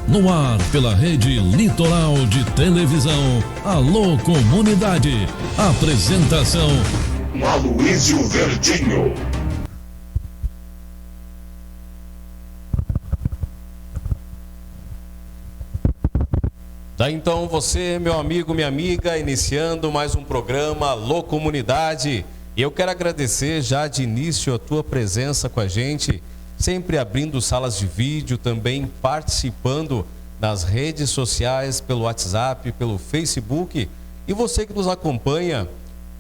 No ar pela Rede Litoral de Televisão. Alô Comunidade. Apresentação: Aloísio Verdinho. Tá, então você, meu amigo, minha amiga, iniciando mais um programa Alô Comunidade. E eu quero agradecer já de início a tua presença com a gente, sempre abrindo salas de vídeo, também participando nas redes sociais, pelo WhatsApp, pelo Facebook. E você que nos acompanha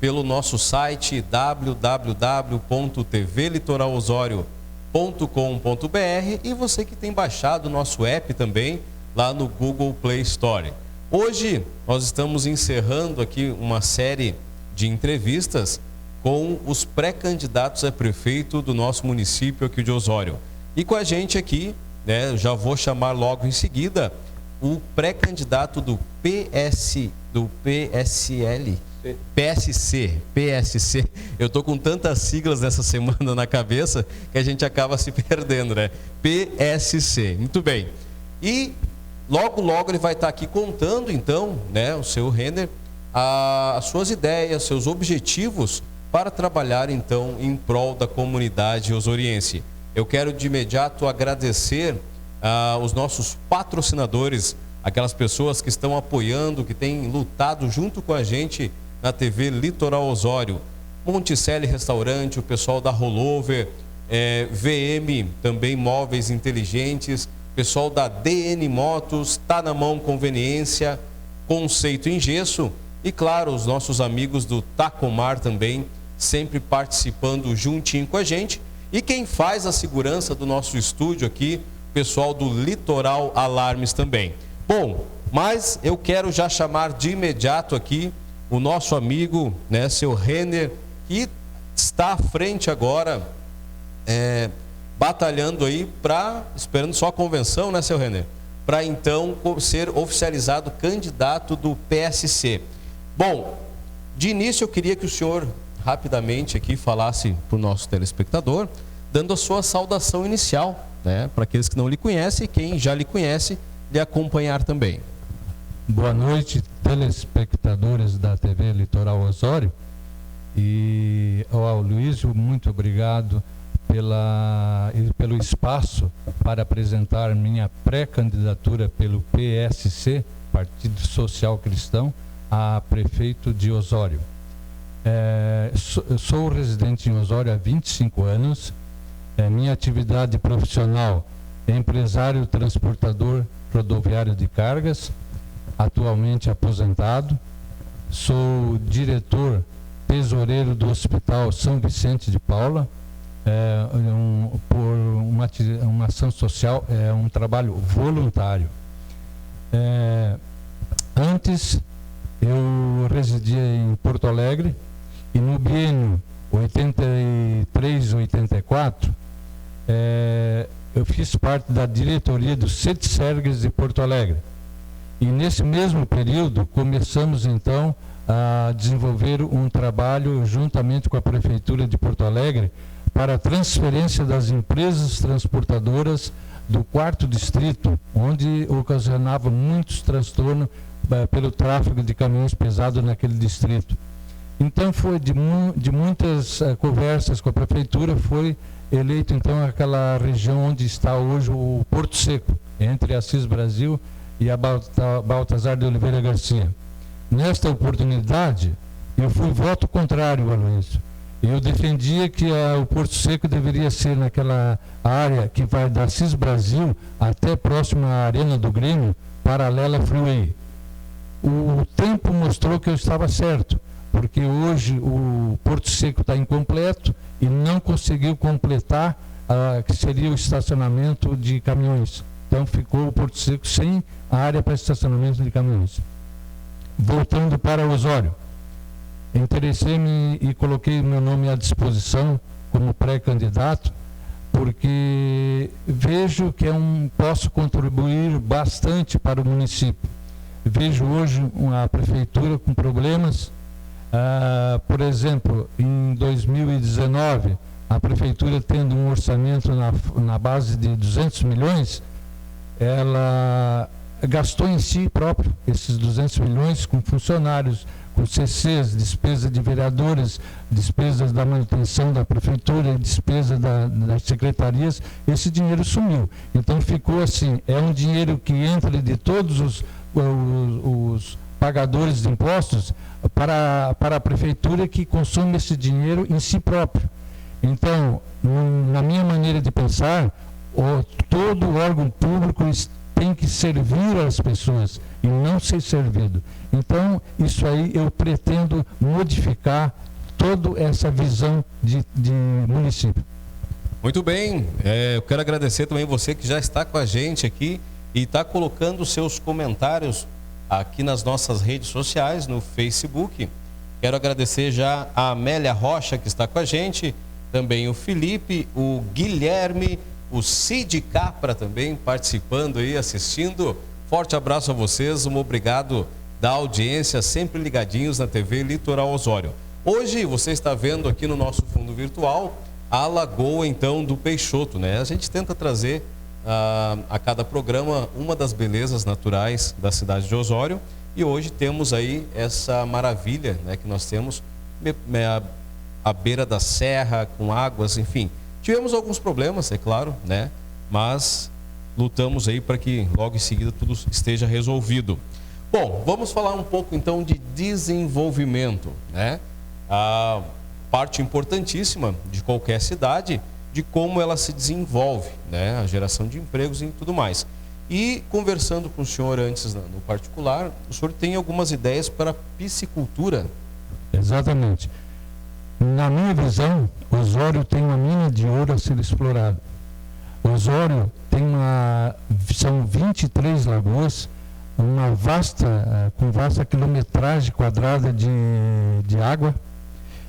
pelo nosso site www.tvlitoralosório.com.br e você que tem baixado o nosso app também lá no Google Play Store. Hoje nós estamos encerrando aqui uma série de entrevistas com os pré-candidatos a prefeito do nosso município aqui de Osório. E com a gente aqui, né, já vou chamar logo em seguida o pré-candidato do PSC. Eu tô com tantas siglas nessa semana na cabeça que a gente acaba se perdendo, né? PSC. Muito bem. E logo ele vai estar aqui contando, então, né, o seu Renner, as suas ideias, seus objetivos para trabalhar, então, em prol da comunidade osoriense. Eu quero de imediato agradecer os nossos patrocinadores, aquelas pessoas que estão apoiando, que têm lutado junto com a gente na TV Litoral Osório. Monticelli Restaurante, o pessoal da Rollover, VM, também Móveis Inteligentes, pessoal da DN Motos, Tá na Mão Conveniência, Conceito em Gesso e, claro, os nossos amigos do Tacomar também, sempre participando juntinho com a gente. E quem faz a segurança do nosso estúdio aqui, o pessoal do Litoral Alarmes também. Bom, mas eu quero já chamar de imediato aqui o nosso amigo, né, seu Renner, que está à frente agora, batalhando aí esperando só a convenção, né, seu Renner? Para então ser oficializado candidato do PSC. Bom, de início eu queria que o senhor rapidamente aqui falasse para o nosso telespectador, dando a sua saudação inicial, né, para aqueles que não lhe conhecem e quem já lhe conhece, lhe acompanhar também. Boa noite, telespectadores da TV Litoral Osório. E ao Luísio, muito obrigado pelo espaço para apresentar minha pré-candidatura pelo PSC, Partido Social Cristão, a prefeito de Osório. Sou residente em Osório há 25 anos. Minha atividade profissional é empresário transportador rodoviário de cargas, atualmente aposentado. Sou diretor tesoureiro do Hospital São Vicente de Paula, por uma ação social, um trabalho voluntário. Antes, eu residia em Porto Alegre e no biênio 83-84, eu fiz parte da diretoria do CETSERGS de Porto Alegre. E nesse mesmo período, começamos então a desenvolver um trabalho juntamente com a Prefeitura de Porto Alegre para a transferência das empresas transportadoras do 4º distrito, onde ocasionava muitos transtornos pelo tráfego de caminhões pesados naquele distrito. Então foi de muitas conversas com a Prefeitura, foi eleito então aquela região onde está hoje o Porto Seco, entre Assis Brasil e a Baltazar de Oliveira Garcia. Nesta oportunidade, eu fui voto contrário, Aloysio. Eu defendia que o Porto Seco deveria ser naquela área que vai da Assis Brasil até próximo à Arena do Grêmio, paralela à Freeway. O tempo mostrou que eu estava certo, porque hoje o Porto Seco está incompleto e não conseguiu completar que seria o estacionamento de caminhões. Então ficou o Porto Seco sem a área para estacionamento de caminhões. Voltando para Osório, interessei-me e coloquei meu nome à disposição como pré-candidato, porque vejo que posso contribuir bastante para o município. Vejo hoje a prefeitura com problemas. Por exemplo, em 2019, a prefeitura tendo um orçamento na base de 200 milhões, ela gastou em si próprio esses 200 milhões com funcionários, com CCs, despesa de vereadores, despesas da manutenção da prefeitura, despesa das secretarias. Esse dinheiro sumiu. Então ficou assim, é um dinheiro que entra de todos os pagadores de impostos para a prefeitura, que consome esse dinheiro em si próprio. Então, na minha maneira de pensar, todo órgão público tem que servir às pessoas e não ser servido. Então, isso aí eu pretendo modificar toda essa visão de município. Muito bem, eu quero agradecer também você que já está com a gente aqui e está colocando seus comentários aqui nas nossas redes sociais, no Facebook. Quero agradecer já a Amélia Rocha, que está com a gente, também o Felipe, o Guilherme, o Cid Capra também participando aí, assistindo. Forte abraço a vocês, um obrigado da audiência, sempre ligadinhos na TV Litoral Osório. Hoje você está vendo aqui no nosso fundo virtual a Lagoa, então, do Peixoto, né? A gente tenta trazer a cada programa uma das belezas naturais da cidade de Osório, e hoje temos aí essa maravilha, né, que nós temos à beira da serra, com águas, enfim. Tivemos alguns problemas, é claro, né? Mas lutamos aí para que logo em seguida tudo esteja resolvido. Bom, vamos falar um pouco então de desenvolvimento, né? A parte importantíssima de qualquer cidade, de como ela se desenvolve, né? A geração de empregos e tudo mais. E conversando com o senhor antes no particular, o senhor tem algumas ideias para piscicultura? Exatamente. Na minha visão, Osório tem uma mina de ouro a ser explorada. Osório são 23 lagoas, com vasta quilometragem quadrada de água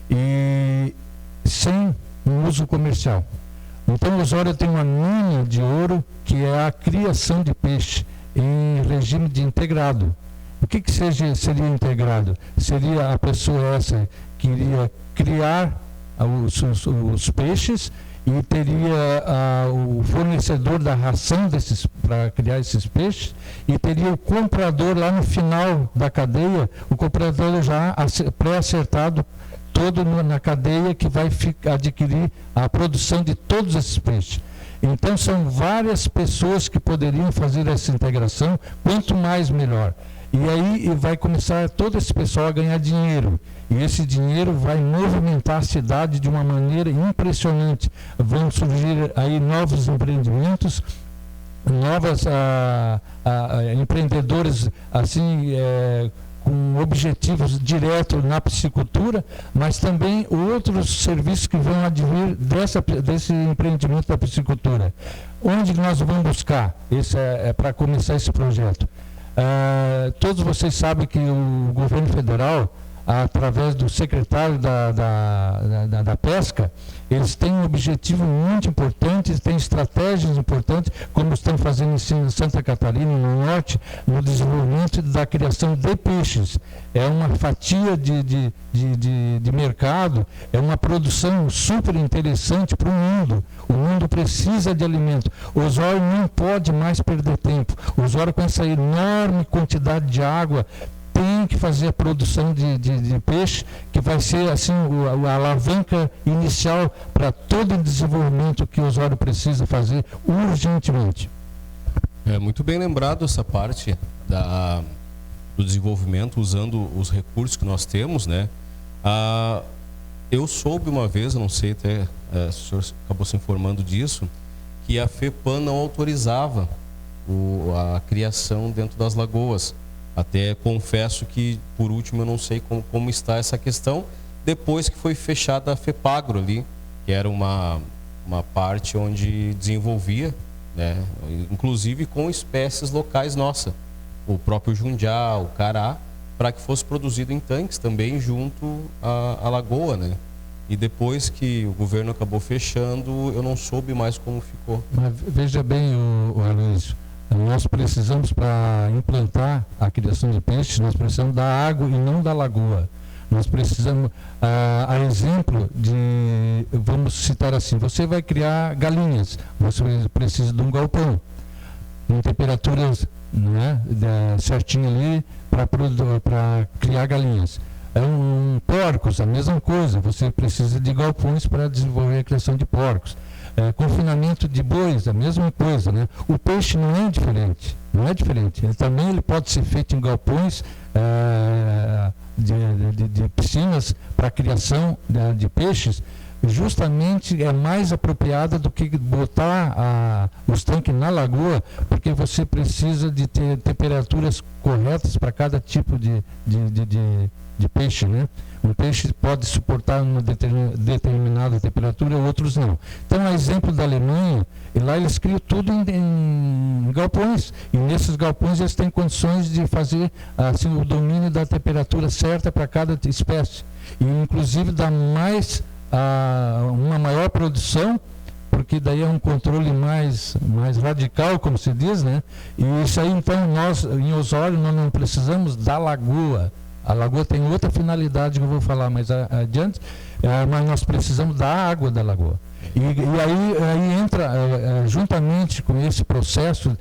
e sem um uso comercial. Então, Osório tem uma mina de ouro que é a criação de peixe em regime de integrado. O que seria integrado? Seria a pessoa essa que iria criar os peixes e teria o fornecedor da ração para criar esses peixes, e teria o comprador lá no final da cadeia, o comprador já pré-acertado todo na cadeia, que vai adquirir a produção de todos esses peixes. Então são várias pessoas que poderiam fazer essa integração, quanto mais melhor. E aí vai começar todo esse pessoal a ganhar dinheiro. E esse dinheiro vai movimentar a cidade de uma maneira impressionante. Vão surgir aí novos empreendimentos, novos empreendedores assim, com objetivos diretos na piscicultura, mas também outros serviços que vão advir desse empreendimento da piscicultura. Onde nós vamos buscar? Para começar esse projeto. Todos vocês sabem que o governo federal, através do secretário da Pesca, eles têm um objetivo muito importante, têm estratégias importantes, como estão fazendo em Santa Catarina, no norte, no desenvolvimento da criação de peixes. É uma fatia de mercado, é uma produção super interessante para o mundo. O mundo precisa de alimento. O Osório não pode mais perder tempo. O Osório, com essa enorme quantidade de água, tem que fazer a produção de peixe, que vai ser assim a alavanca inicial para todo o desenvolvimento que o Osório precisa fazer urgentemente. Muito bem lembrado essa parte do desenvolvimento usando os recursos que nós temos, né? Eu soube uma vez, eu não sei até se o senhor acabou se informando disso, que a FEPAM não autorizava a criação dentro das lagoas. Até confesso que, por último, eu não sei como está essa questão, depois que foi fechada a FEPAGRO ali, que era uma parte onde desenvolvia, né, inclusive com espécies locais nossas, o próprio jundiá, o cará, para que fosse produzido em tanques também junto à lagoa, né? E depois que o governo acabou fechando, eu não soube mais como ficou. Mas veja bem, o Aloysio, nós precisamos, para implantar a criação de peixes, nós precisamos da água e não da lagoa. Nós precisamos, a exemplo de, vamos citar assim, você vai criar galinhas, você precisa de um galpão. em temperaturas, né, certinho ali para criar galinhas. Porcos, a mesma coisa, você precisa de galpões para desenvolver a criação de porcos. Confinamento de bois, a mesma coisa, né? O peixe não é diferente, ele pode ser feito em galpões de piscinas para criação de peixes. Justamente é mais apropriada do que botar os tanques na lagoa, porque você precisa de ter temperaturas corretas para cada tipo de peixe, né? Um peixe pode suportar uma determinada temperatura, outros não. Então, a exemplo da Alemanha, e lá eles criam tudo em galpões, e nesses galpões eles têm condições de fazer assim, o domínio da temperatura certa para cada espécie, e inclusive dá mais uma maior produção, porque daí é um controle mais radical, como se diz, né? E isso aí, então, nós em Osório nós não precisamos da lagoa. A lagoa tem outra finalidade que eu vou falar mais adiante, mas nós precisamos da água da lagoa. E aí entra, juntamente com esse processo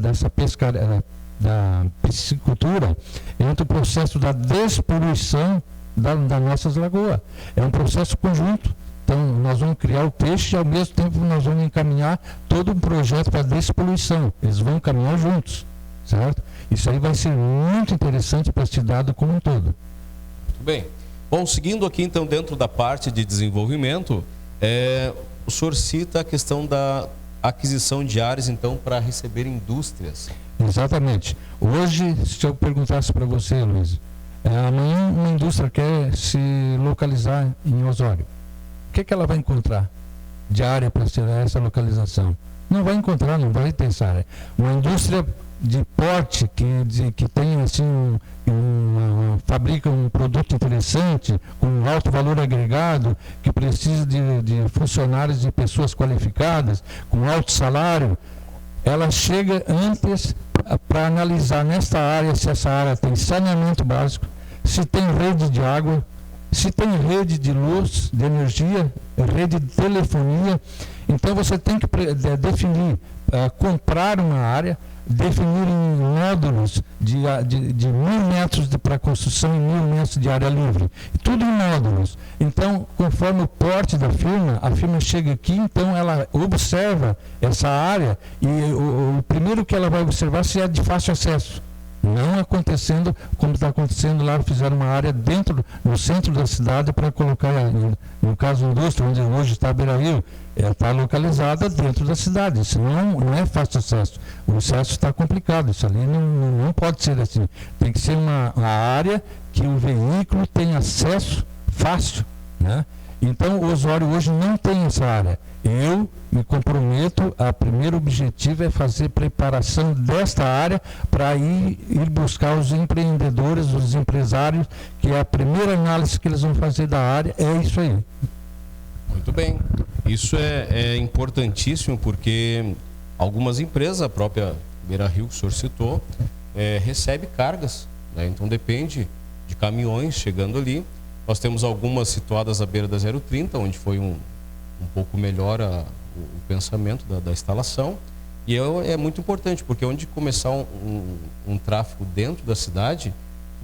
dessa pescaria, da piscicultura, entra o processo da despoluição das nossas lagoas. É um processo conjunto. Então, nós vamos criar o peixe e, ao mesmo tempo, nós vamos encaminhar todo um projeto para a despoluição. Eles vão caminhar juntos, certo? Isso aí vai ser muito interessante para a cidade como um todo. Muito bem. Bom, seguindo aqui, então, dentro da parte de desenvolvimento, o senhor cita a questão da aquisição de áreas, então, para receber indústrias. Exatamente. Hoje, se eu perguntasse para você, Luiz, amanhã uma indústria quer se localizar em Osório. O que ela vai encontrar de área para ser essa localização? Não vai encontrar, não vai ter essa área. Uma indústria de porte que tem assim fabrica um produto interessante, com alto valor agregado, que precisa de funcionários, de pessoas qualificadas, com alto salário, ela chega antes para analisar nesta área se essa área tem saneamento básico, se tem rede de água, se tem rede de luz, de energia, rede de telefonia. Então você tem que definir, comprar uma área, definir em módulos de 1.000 metros para construção e 1.000 metros de área livre. Tudo em módulos. Então, conforme o porte da firma, a firma chega aqui, então ela observa essa área e o primeiro que ela vai observar se é de fácil acesso. Não acontecendo como está acontecendo lá, fizeram uma área no centro da cidade para colocar, no caso da indústria, onde hoje está a Beira-Rio, está localizada dentro da cidade. Isso não é fácil acesso. O acesso está complicado. Isso ali não pode ser assim. Tem que ser uma área que o veículo tem acesso fácil, né? Então, o Osório hoje não tem essa área. Eu me comprometo, o primeiro objetivo é fazer preparação desta área para ir buscar os empreendedores, os empresários, que é a primeira análise que eles vão fazer da área, é isso aí. Muito bem. Isso é importantíssimo, porque algumas empresas, a própria Beira-Rio que o senhor citou, recebe cargas, né? Então depende de caminhões chegando ali. Nós temos algumas situadas à beira da 030, onde foi um pouco melhor o pensamento da instalação. E é muito importante, porque onde começar um tráfego dentro da cidade,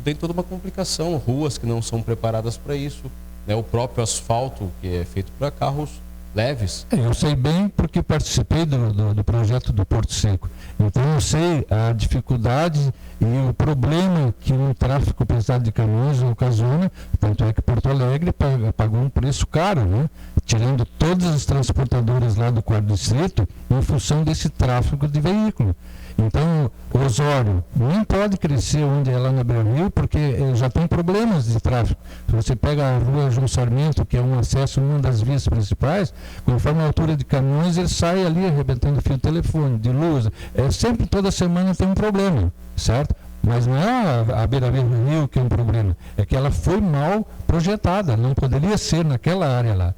tem toda uma complicação, ruas que não são preparadas para isso, né? O próprio asfalto que é feito para carros leves. Eu sei bem porque participei do projeto do Porto Seco. Então eu sei a dificuldade e o problema que um tráfego pesado de caminhões ocasiona, tanto é que Porto Alegre pagou um preço caro, né? Tirando todas as transportadoras lá do 4º distrito em função desse tráfego de veículo. Então, Osório não pode crescer onde é lá na Beira-Rio, porque já tem problemas de tráfego. Se você pega a rua João Sarmento, que é um acesso, uma das vias principais, conforme a altura de caminhões, ele sai ali arrebentando fio de telefone, de luz. Sempre, toda semana tem um problema, certo? Mas não é a Beira-Rio que é um problema, é que ela foi mal projetada, não poderia ser naquela área lá.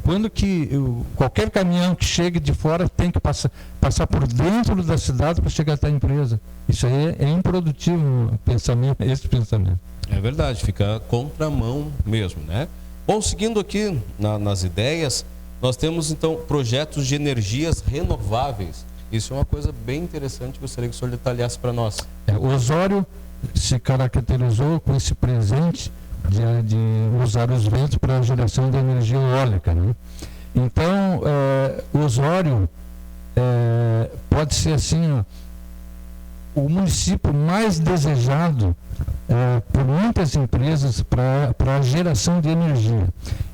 Quando que qualquer caminhão que chegue de fora tem que passar por dentro da cidade para chegar até a empresa. Isso aí é improdutivo, esse pensamento. É verdade, fica contramão mesmo, né? Bom, seguindo aqui nas ideias, Nós temos, então, projetos de energias renováveis. Isso é uma coisa bem interessante, gostaria que o senhor detalhasse para nós. O Osório se caracterizou com esse presente de usar os ventos para a geração de energia eólica, né? Então, o Osório pode ser assim, ó, o município mais desejado por muitas empresas para a geração de energia.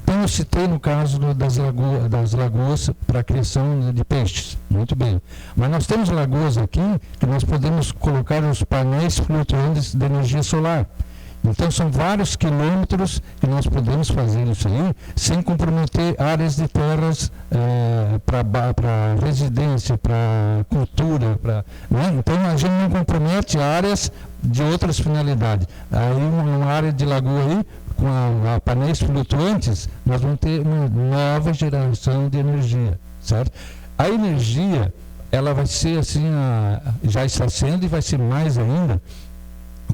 Então, eu citei no caso das lagoas para a criação de peixes, muito bem. Mas nós temos lagoas aqui que nós podemos colocar os painéis flutuantes de energia solar. Então, são vários quilômetros que nós podemos fazer isso aí, sem comprometer áreas de terras para residência, para cultura. Né? Então, a gente não compromete áreas de outras finalidades. Aí, uma área de lagoa aí, com a painéis flutuantes, nós vamos ter uma nova geração de energia, certo? A energia, ela vai ser assim, já está sendo e vai ser mais ainda,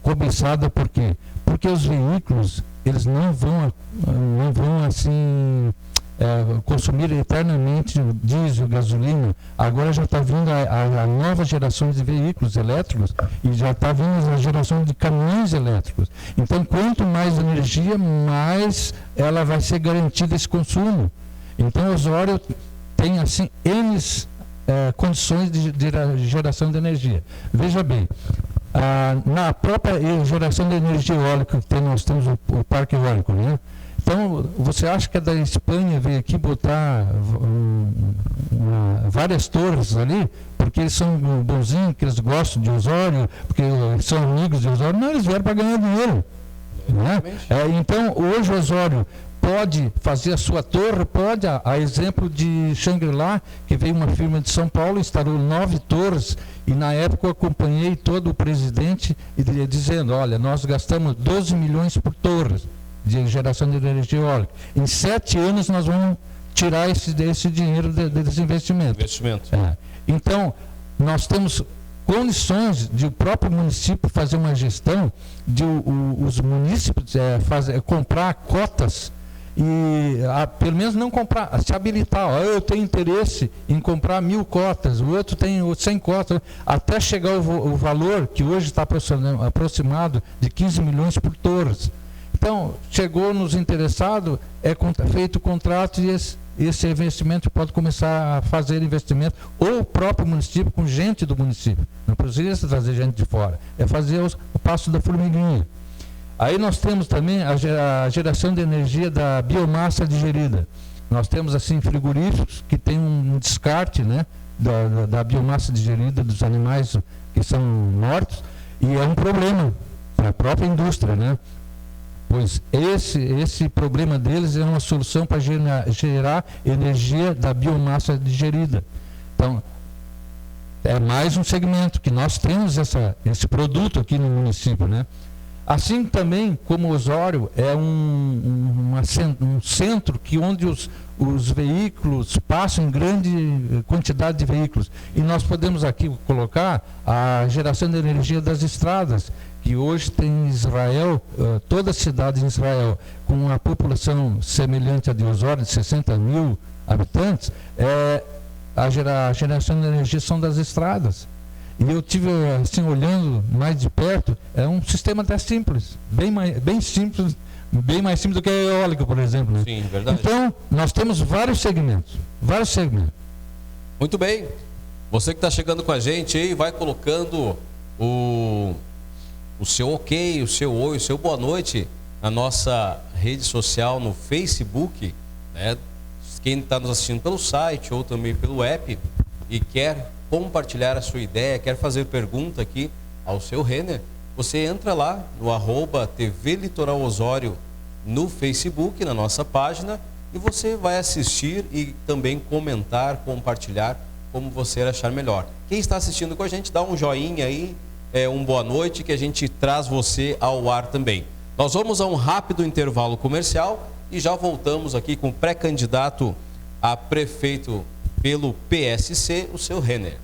cobiçada por quê? Porque os veículos, eles não vão assim consumir eternamente diesel, gasolina. Agora já está vindo a nova geração de veículos elétricos e já está vindo a geração de caminhões elétricos. Então, quanto mais energia, mais ela vai ser garantida esse consumo. Então, o Osório tem assim N condições de geração de energia. Veja bem, na própria geração de energia eólica que nós temos o parque eólico, né? Então, você acha que a da Espanha veio aqui botar várias torres ali, porque eles são bonzinhos, que eles gostam de Osório, porque são amigos de Osório? Não, eles vieram para ganhar dinheiro. Né? Então, hoje o Osório pode fazer a sua torre, pode, a exemplo de Xangri-Lá, que veio uma firma de São Paulo, instalou 9 torres, e na época eu acompanhei todo o presidente dizendo, olha, nós gastamos 12 milhões por torres de geração de energia eólica. Em 7 anos nós vamos tirar esse dinheiro desse investimento. Então, nós temos condições de o próprio município fazer uma gestão, de os municípios comprar cotas e pelo menos não comprar, se habilitar. Eu tenho interesse em comprar 1000 cotas, o outro tem 100 cotas, até chegar o valor que hoje está aproximado de 15 milhões por torres. Então, chegou nos interessados, feito o contrato e esse investimento pode começar a fazer investimento, ou o próprio município, com gente do município. Não precisa trazer gente de fora, é fazer o passo da formiguinha. Aí nós temos também a geração de energia da biomassa digerida. Nós temos assim frigoríficos que tem um descarte, né, da biomassa digerida dos animais que são mortos, e é um problema para a própria indústria, né? Pois esse problema deles é uma solução para gerar energia da biomassa digerida. Então, é mais um segmento que nós temos esse produto aqui no município, né? Assim também como Osório é um centro onde os veículos passam em grande quantidade de veículos. E nós podemos aqui colocar a geração de energia das estradas, que hoje tem Israel, toda a cidade em Israel, com uma população semelhante à de Osório, de 60 mil habitantes, a geração de energia são das estradas. E eu tive, assim, olhando mais de perto, é um sistema até simples, bem simples, bem mais simples do que a eólica, por exemplo. Né? Sim, verdade. Então, nós temos vários segmentos. Muito bem. Você que está chegando com a gente aí, vai colocando o seu ok, o seu oi, o seu boa noite na nossa rede social, no Facebook, né? Quem está nos assistindo pelo site ou também pelo app e quer compartilhar a sua ideia, quer fazer pergunta aqui ao seu Renner, você entra lá no @TV Litoral Osório no Facebook, na nossa página, e você vai assistir e também comentar, compartilhar como você achar melhor. Quem está assistindo com a gente, dá um joinha aí, um boa noite, que a gente traz você ao ar também. Nós vamos a um rápido intervalo comercial e já voltamos aqui com o pré-candidato a prefeito pelo PSC, o seu Renner.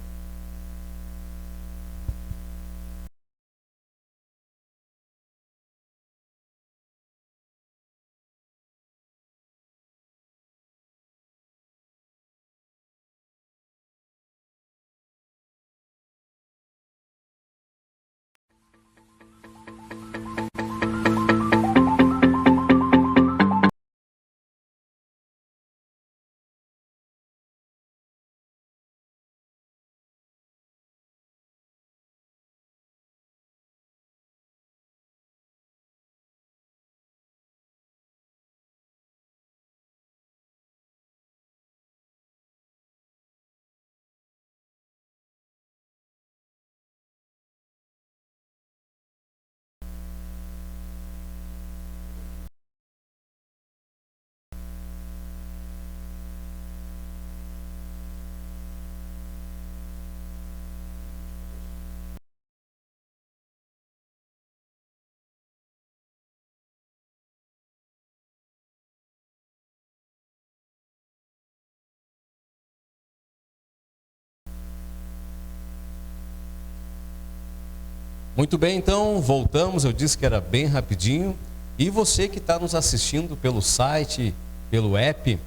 Muito bem, então voltamos. Eu disse que era bem rapidinho. E você que está nos assistindo pelo site, pelo app,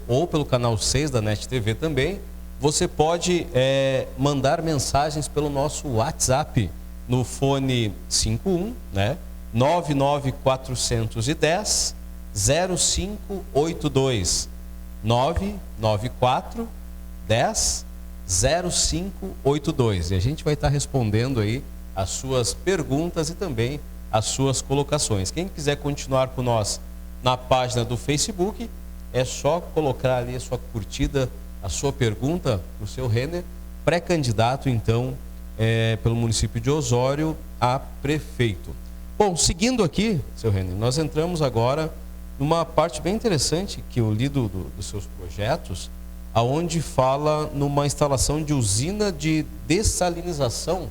ou pelo canal 6 da NET TV também, você pode mandar mensagens pelo nosso WhatsApp no fone 51, né? 99410 0582 994 10 0582. E a gente vai estar respondendo aí as suas perguntas e também as suas colocações. Quem quiser continuar com nós na página do Facebook, é só colocar ali a sua curtida, a sua pergunta para o seu Renner, pré-candidato então pelo município de Osório a prefeito. Bom, seguindo aqui, seu Renner, nós entramos agora numa parte bem interessante que eu li dos seus projetos, aonde fala numa instalação de usina de dessalinização.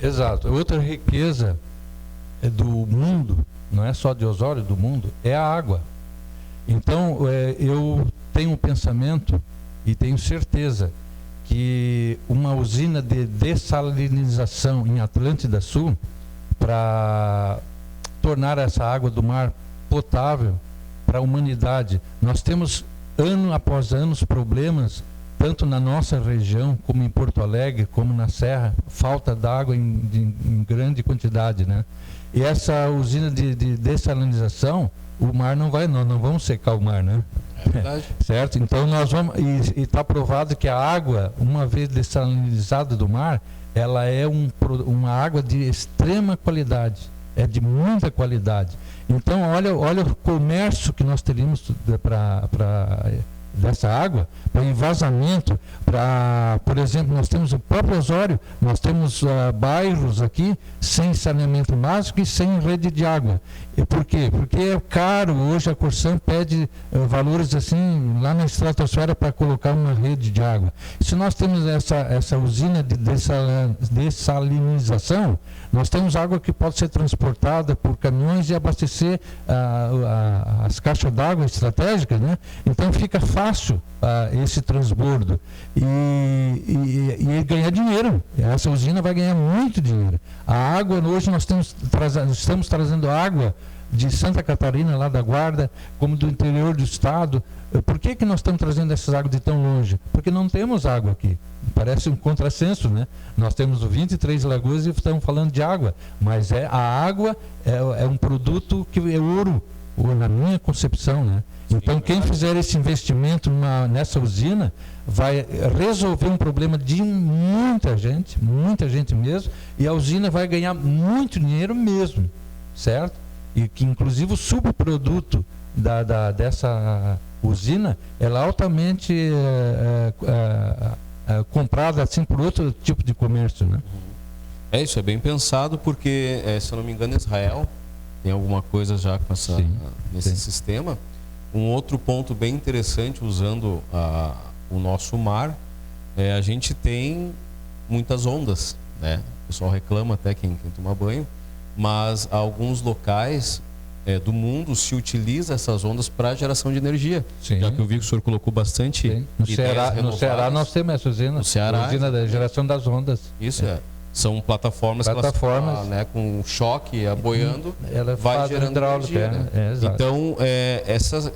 Exato. Outra riqueza do mundo, não é só de Osório, do mundo, é a água. Então, eu tenho um pensamento e tenho certeza que uma usina de dessalinização em Atlântida Sul, para tornar essa água do mar potável para a humanidade. Nós temos, ano após ano, problemas, tanto na nossa região, como em Porto Alegre, como na Serra, falta d'água em grande quantidade, né? E essa usina de dessalinização, o mar não vamos secar o mar, né? É verdade. Certo? Então nós vamos, e está provado que a água, uma vez dessalinizada do mar, ela é uma água de extrema qualidade, é de muita qualidade. Então olha o comércio que nós teríamos dessa água, para envasamento, por exemplo, nós temos o próprio Osório, nós temos bairros aqui sem saneamento básico e sem rede de água. E por quê? Porque é caro, hoje a Corsan pede valores assim, lá na estratosfera para colocar uma rede de água. Se nós temos essa usina de dessalinização, nós temos água que pode ser transportada por caminhões e abastecer as caixas d'água estratégicas, né? Então fica fácil esse transbordo e ganhar dinheiro. Essa usina vai ganhar muito dinheiro. A água, hoje nós estamos trazendo água de Santa Catarina, lá da Guarda, como do interior do estado. Por que nós estamos trazendo essas águas de tão longe? Porque não temos água aqui. Parece um contrassenso, né? Nós temos 23 lagoas e estamos falando de água, mas a água é um produto que é ouro, na minha concepção, né? Então, quem fizer esse investimento nessa usina vai resolver um problema de muita gente mesmo, e a usina vai ganhar muito dinheiro mesmo, certo? E que, inclusive, o subproduto dessa usina é altamente comprado assim por outro tipo de comércio, né? Isso é bem pensado, porque, se eu não me engano, Israel tem alguma coisa já com nesse sistema. Um outro ponto bem interessante, usando o nosso mar, a gente tem muitas ondas, né? O pessoal reclama até quem toma banho, mas alguns locais do mundo se utiliza essas ondas para geração de energia. Sim. Já que eu vi que o senhor colocou bastante. No Ceará nós temos essa usina, a usina da geração das ondas. Isso são plataformas que elas, com choque aboiando, ela vai gerando energia, né? Então,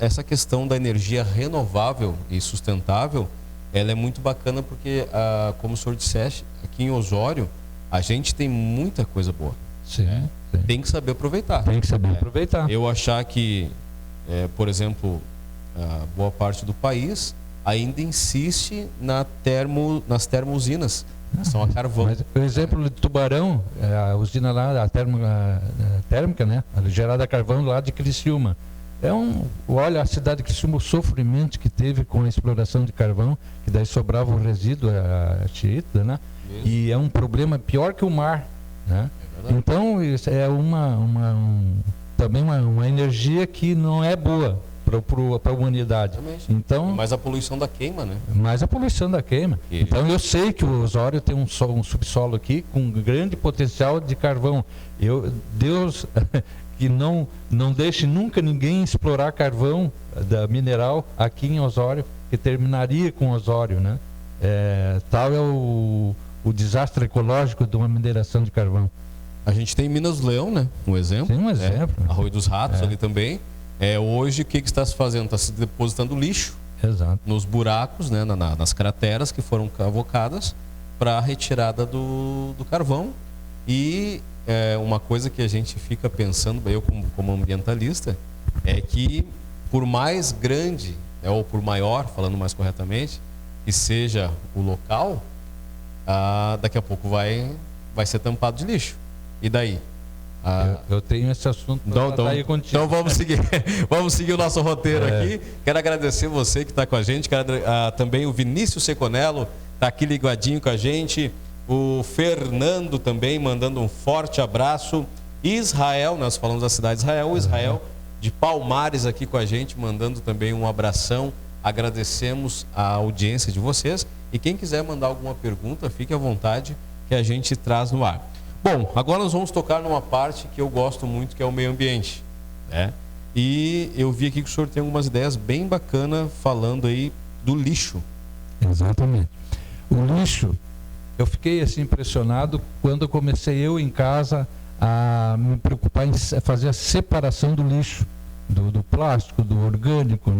essa questão da energia renovável e sustentável, ela é muito bacana porque, como o senhor disseste, aqui em Osório, a gente tem muita coisa boa. Sim. Tem que saber aproveitar. Aproveitar. Eu achar que, por exemplo, boa parte do país ainda insiste nas termousinas, são a carvão. Mas, por exemplo, de Tubarão, a usina lá, a térmica, né? Gerada a carvão lá de Criciúma. Olha, a cidade de Criciúma, o sofrimento que teve com a exploração de carvão, que daí sobrava o resíduo, a xiita, né? Mesmo. E é um problema pior que o mar, né? Então, isso é também uma energia que não é boa para a humanidade. Então, mais a poluição da queima, né? Mais a poluição da queima. Então, eu sei que o Osório tem um subsolo aqui com grande potencial de carvão. Deus que não deixe nunca ninguém explorar carvão mineral aqui em Osório, que terminaria com Osório, né? Tal é o o desastre ecológico de uma mineração de carvão. A gente tem em Minas do Leão, né? Um exemplo. Tem um exemplo. Arroio dos Ratos ali também. Hoje, o que está se fazendo? Está se depositando lixo. Exato. Nos buracos, né? Nas crateras que foram cavocadas para a retirada do carvão. E uma coisa que a gente fica pensando, eu como ambientalista, é que por mais grande, ou por maior, falando mais corretamente, que seja o local, daqui a pouco vai ser tampado de lixo. E daí? Eu tenho esse assunto para ir contigo. Então vamos seguir o nosso roteiro aqui. Quero agradecer você que está com a gente, também o Vinícius Seconello está aqui ligadinho com a gente, o Fernando também mandando um forte abraço, Israel, nós falamos da cidade de Israel, Israel de Palmares aqui com a gente, mandando também um abração. Agradecemos a audiência de vocês e quem quiser mandar alguma pergunta, fique à vontade que a gente traz no ar. Bom, agora nós vamos tocar numa parte que eu gosto muito, que é o meio ambiente, né? E eu vi aqui que o senhor tem algumas ideias bem bacanas falando aí do lixo. Exatamente. O lixo, eu fiquei assim impressionado quando eu comecei eu em casa a me preocupar em fazer a separação do lixo, do plástico, do orgânico,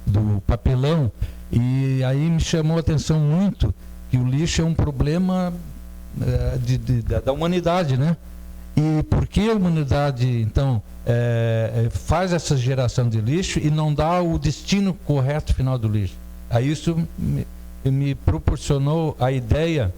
do papelão. E aí me chamou a atenção muito que o lixo é um problema da humanidade, né? E por que a humanidade, então, faz essa geração de lixo e não dá o destino correto final do lixo? Aí isso me proporcionou a ideia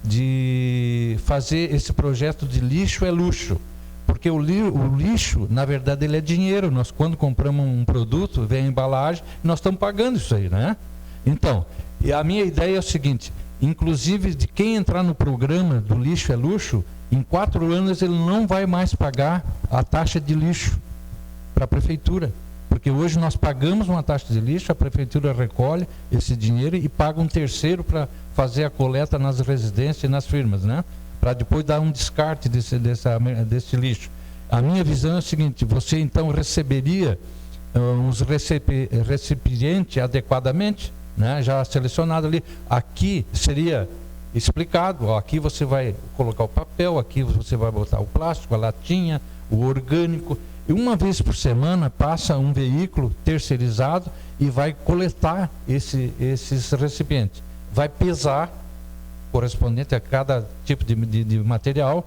de fazer esse projeto de lixo é luxo. Porque o lixo, na verdade, ele é dinheiro. Nós, quando compramos um produto, vem a embalagem, nós estamos pagando isso aí, né? Então, e a minha ideia é o seguinte, inclusive de quem entrar no programa do lixo é luxo, em 4 anos ele não vai mais pagar a taxa de lixo para a prefeitura. Porque hoje nós pagamos uma taxa de lixo, a prefeitura recolhe esse dinheiro e paga um terceiro para fazer a coleta nas residências e nas firmas, né? Para depois dar um descarte desse lixo. A minha visão é o seguinte, você então receberia uns recipientes adequadamente, né? Já selecionado ali. Aqui seria explicado, aqui você vai colocar o papel, aqui você vai botar o plástico, a latinha, o orgânico. E uma vez por semana passa um veículo terceirizado e vai coletar esses recipientes. Vai pesar correspondente a cada tipo de material.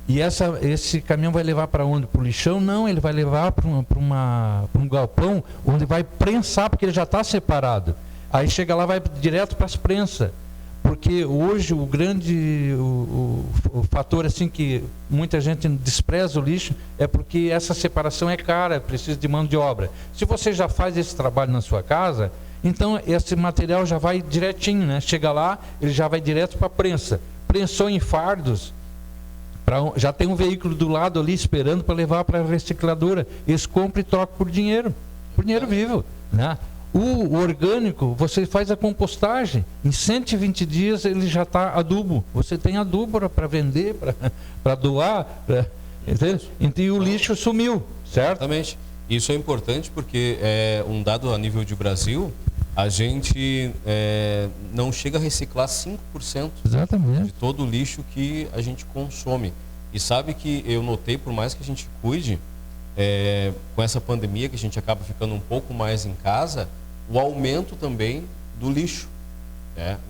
E esse caminhão vai levar para onde? Para o lixão? Não, ele vai levar para um galpão onde vai prensar, porque ele já está separado. Aí chega lá, vai direto para as prensas. Porque hoje o grande o fator assim que muita gente despreza o lixo é porque essa separação é cara, precisa de mão de obra. Se você já faz esse trabalho na sua casa, então esse material já vai direitinho, né? Chega lá, ele já vai direto para a prensa. Prensou em fardos, já tem um veículo do lado ali esperando para levar para a recicladora. Eles compram e trocam por dinheiro vivo, né? O orgânico, você faz a compostagem, em 120 dias ele já está adubo. Você tem adubo para vender, para doar, então, e o lixo sumiu, certo? Exatamente. Isso é importante porque um dado a nível de Brasil, a gente não chega a reciclar 5% Exatamente. de todo o lixo que a gente consome. E sabe que eu notei, por mais que a gente cuide, com essa pandemia que a gente acaba ficando um pouco mais em casa, o aumento também do lixo.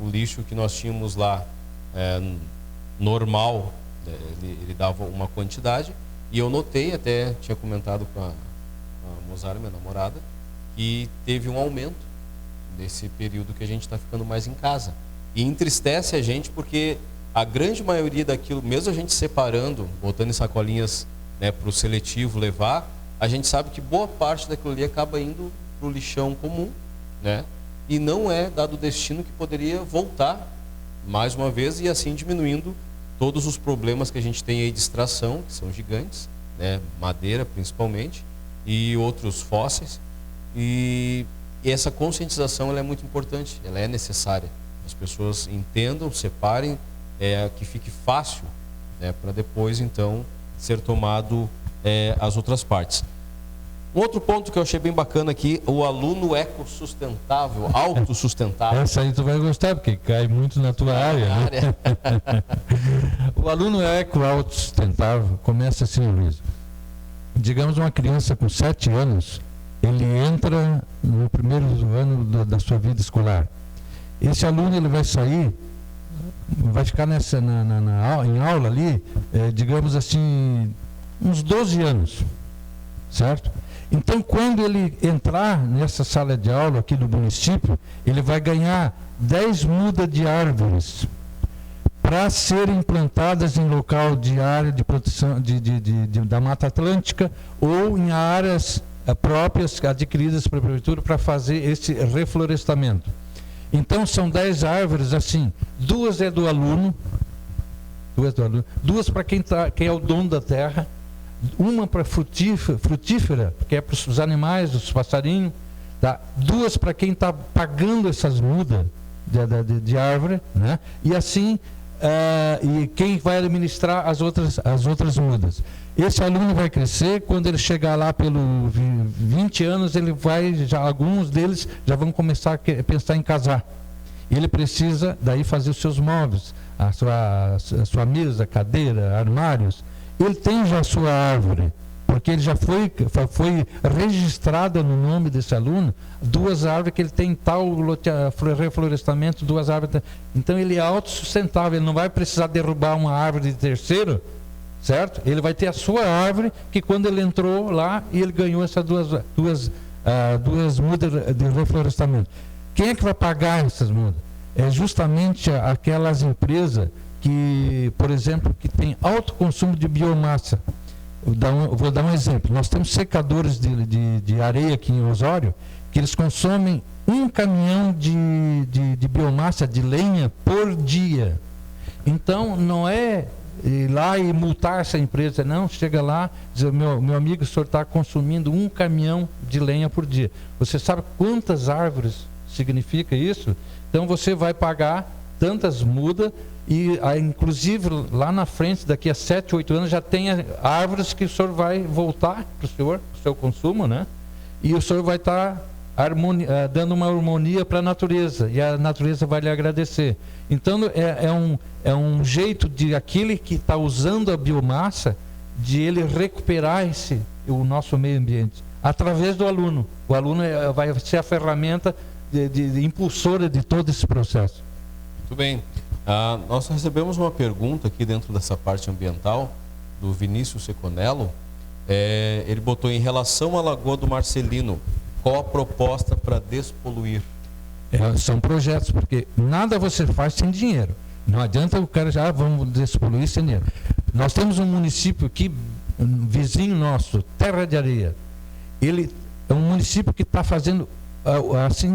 O lixo que nós tínhamos lá normal, ele dava uma quantidade, e eu notei, até tinha comentado com a Mozara, minha namorada, que teve um aumento nesse período que a gente está ficando mais em casa. E entristece a gente porque a grande maioria daquilo, mesmo a gente separando, botando em sacolinhas para o seletivo levar, a gente sabe que boa parte daquilo ali acaba indo para o lixão comum, né? E não é dado o destino que poderia voltar mais uma vez e assim diminuindo todos os problemas que a gente tem aí de extração, que são gigantes, né? Madeira principalmente, e outros fósseis. E essa conscientização ela é muito importante, ela é necessária. As pessoas entendam, separem, que fique fácil, para depois então ser tomado as outras partes. Um outro ponto que eu achei bem bacana aqui, o aluno ecossustentável, autossustentável. Essa aí tu vai gostar, porque cai muito na tua área, né? O aluno autossustentável começa assim, Luiz. Digamos uma criança com 7 anos, ele entra no primeiro ano da sua vida escolar. Esse aluno ele vai sair, vai ficar em aula ali, digamos assim, uns 12 anos, certo? Então, quando ele entrar nessa sala de aula aqui do município, ele vai ganhar 10 mudas de árvores para serem plantadas em local de área de proteção da Mata Atlântica ou em áreas próprias adquiridas pela prefeitura para fazer esse reflorestamento. Então, são 10 árvores assim, 2 é do aluno, 2 para quem é o dono da terra, uma para frutífera, que é para os animais, os passarinhos, tá? 2 para quem está pagando essas mudas de árvore, né? E assim, e quem vai administrar as outras mudas. Esse aluno vai crescer, quando ele chegar lá pelos 20 anos, alguns deles já vão começar a pensar em casar. Ele precisa daí fazer os seus móveis, a sua mesa, cadeira, armários. Ele tem já a sua árvore, porque ele já foi registrada no nome desse aluno 2 árvores que ele tem tal reflorestamento, 2 árvores. Então ele é autossustentável, ele não vai precisar derrubar uma árvore de terceiro, certo? Ele vai ter a sua árvore, que quando ele entrou lá, ele ganhou essas duas mudas de reflorestamento. Quem é que vai pagar essas mudas? É justamente aquelas empresas que, por exemplo, que tem alto consumo de biomassa. Vou dar um exemplo. Nós temos secadores de areia aqui em Osório, que eles consomem 1 caminhão de biomassa, de lenha, por dia. Então, não é ir lá e multar essa empresa, não. Chega lá e diz, meu amigo, o senhor está consumindo 1 caminhão de lenha por dia. Você sabe quantas árvores significa isso? Então, você vai pagar tantas mudas. E, inclusive, lá na frente, daqui a 7, 8 anos, já tem árvores que o senhor vai voltar para o seu consumo, né? E o senhor vai estar dando uma harmonia para a natureza, e a natureza vai lhe agradecer. Então, é um jeito de aquele que está usando a biomassa, de ele recuperar o nosso meio ambiente, através do aluno. O aluno vai ser a ferramenta de impulsora de todo esse processo. Muito bem. Nós recebemos uma pergunta aqui dentro dessa parte ambiental, do Vinícius Seconello. Ele botou: em relação à Lagoa do Marcelino, qual a proposta para despoluir? São projetos, porque nada você faz sem dinheiro. Não adianta o cara já, vamos despoluir sem dinheiro. Nós temos um município aqui, vizinho nosso, Terra de Areia. Ele é um município que está fazendo assim,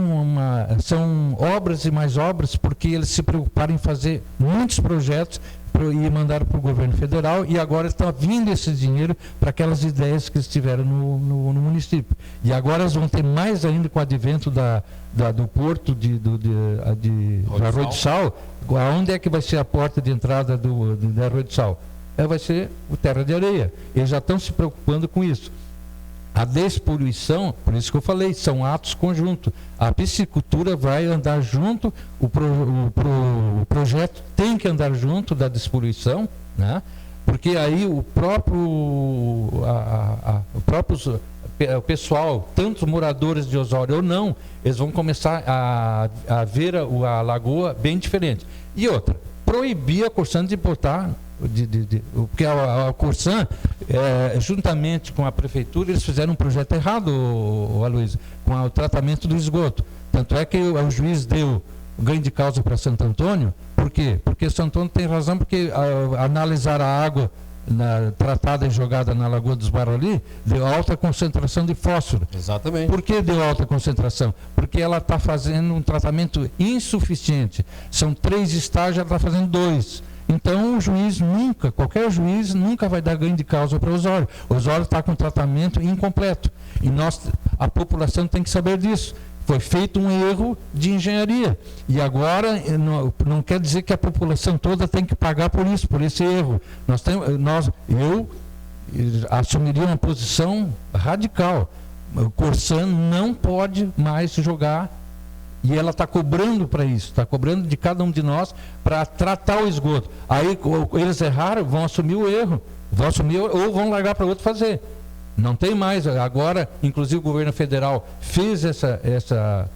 são obras e mais obras, porque eles se preocuparam em fazer muitos projetos e mandaram para o governo federal, e agora está vindo esse dinheiro para aquelas ideias que eles tiveram no município. E agora eles vão ter mais ainda com o advento do porto de Arroio do Sal. Onde é que vai ser a porta de entrada do Arroio do Sal? Vai ser o Terra de Areia. Eles já estão se preocupando com isso. A despoluição, por isso que eu falei, são atos conjuntos. A piscicultura vai andar junto, o projeto tem que andar junto da despoluição, né? Porque aí o pessoal, tanto os moradores de Osório ou não, eles vão começar a ver a lagoa bem diferente. E outra, proibir a Corsan de botar... porque a Corsan, juntamente com a prefeitura, eles fizeram um projeto errado, Aloysio, com o tratamento do esgoto. Tanto é que o juiz deu ganho de causa para Santo Antônio. Por quê? Porque Santo Antônio tem razão, porque analisar a água tratada e jogada na Lagoa dos Barros ali, deu alta concentração de fósforo. Exatamente. Por que deu alta concentração? Porque ela está fazendo um tratamento insuficiente. São 3 estágios, ela está fazendo 2. Então, qualquer juiz nunca vai dar ganho de causa para o Osório. O Osório está com tratamento incompleto. E a população tem que saber disso. Foi feito um erro de engenharia. E agora, não quer dizer que a população toda tem que pagar por isso, por esse erro. Eu assumiria uma posição radical. o Corsan não pode mais jogar, e ela está cobrando para isso, está cobrando de cada um de nós para tratar o esgoto. Aí eles erraram, vão assumir o erro, ou vão largar para outro fazer. Não tem mais. Agora, inclusive, o governo federal fez essa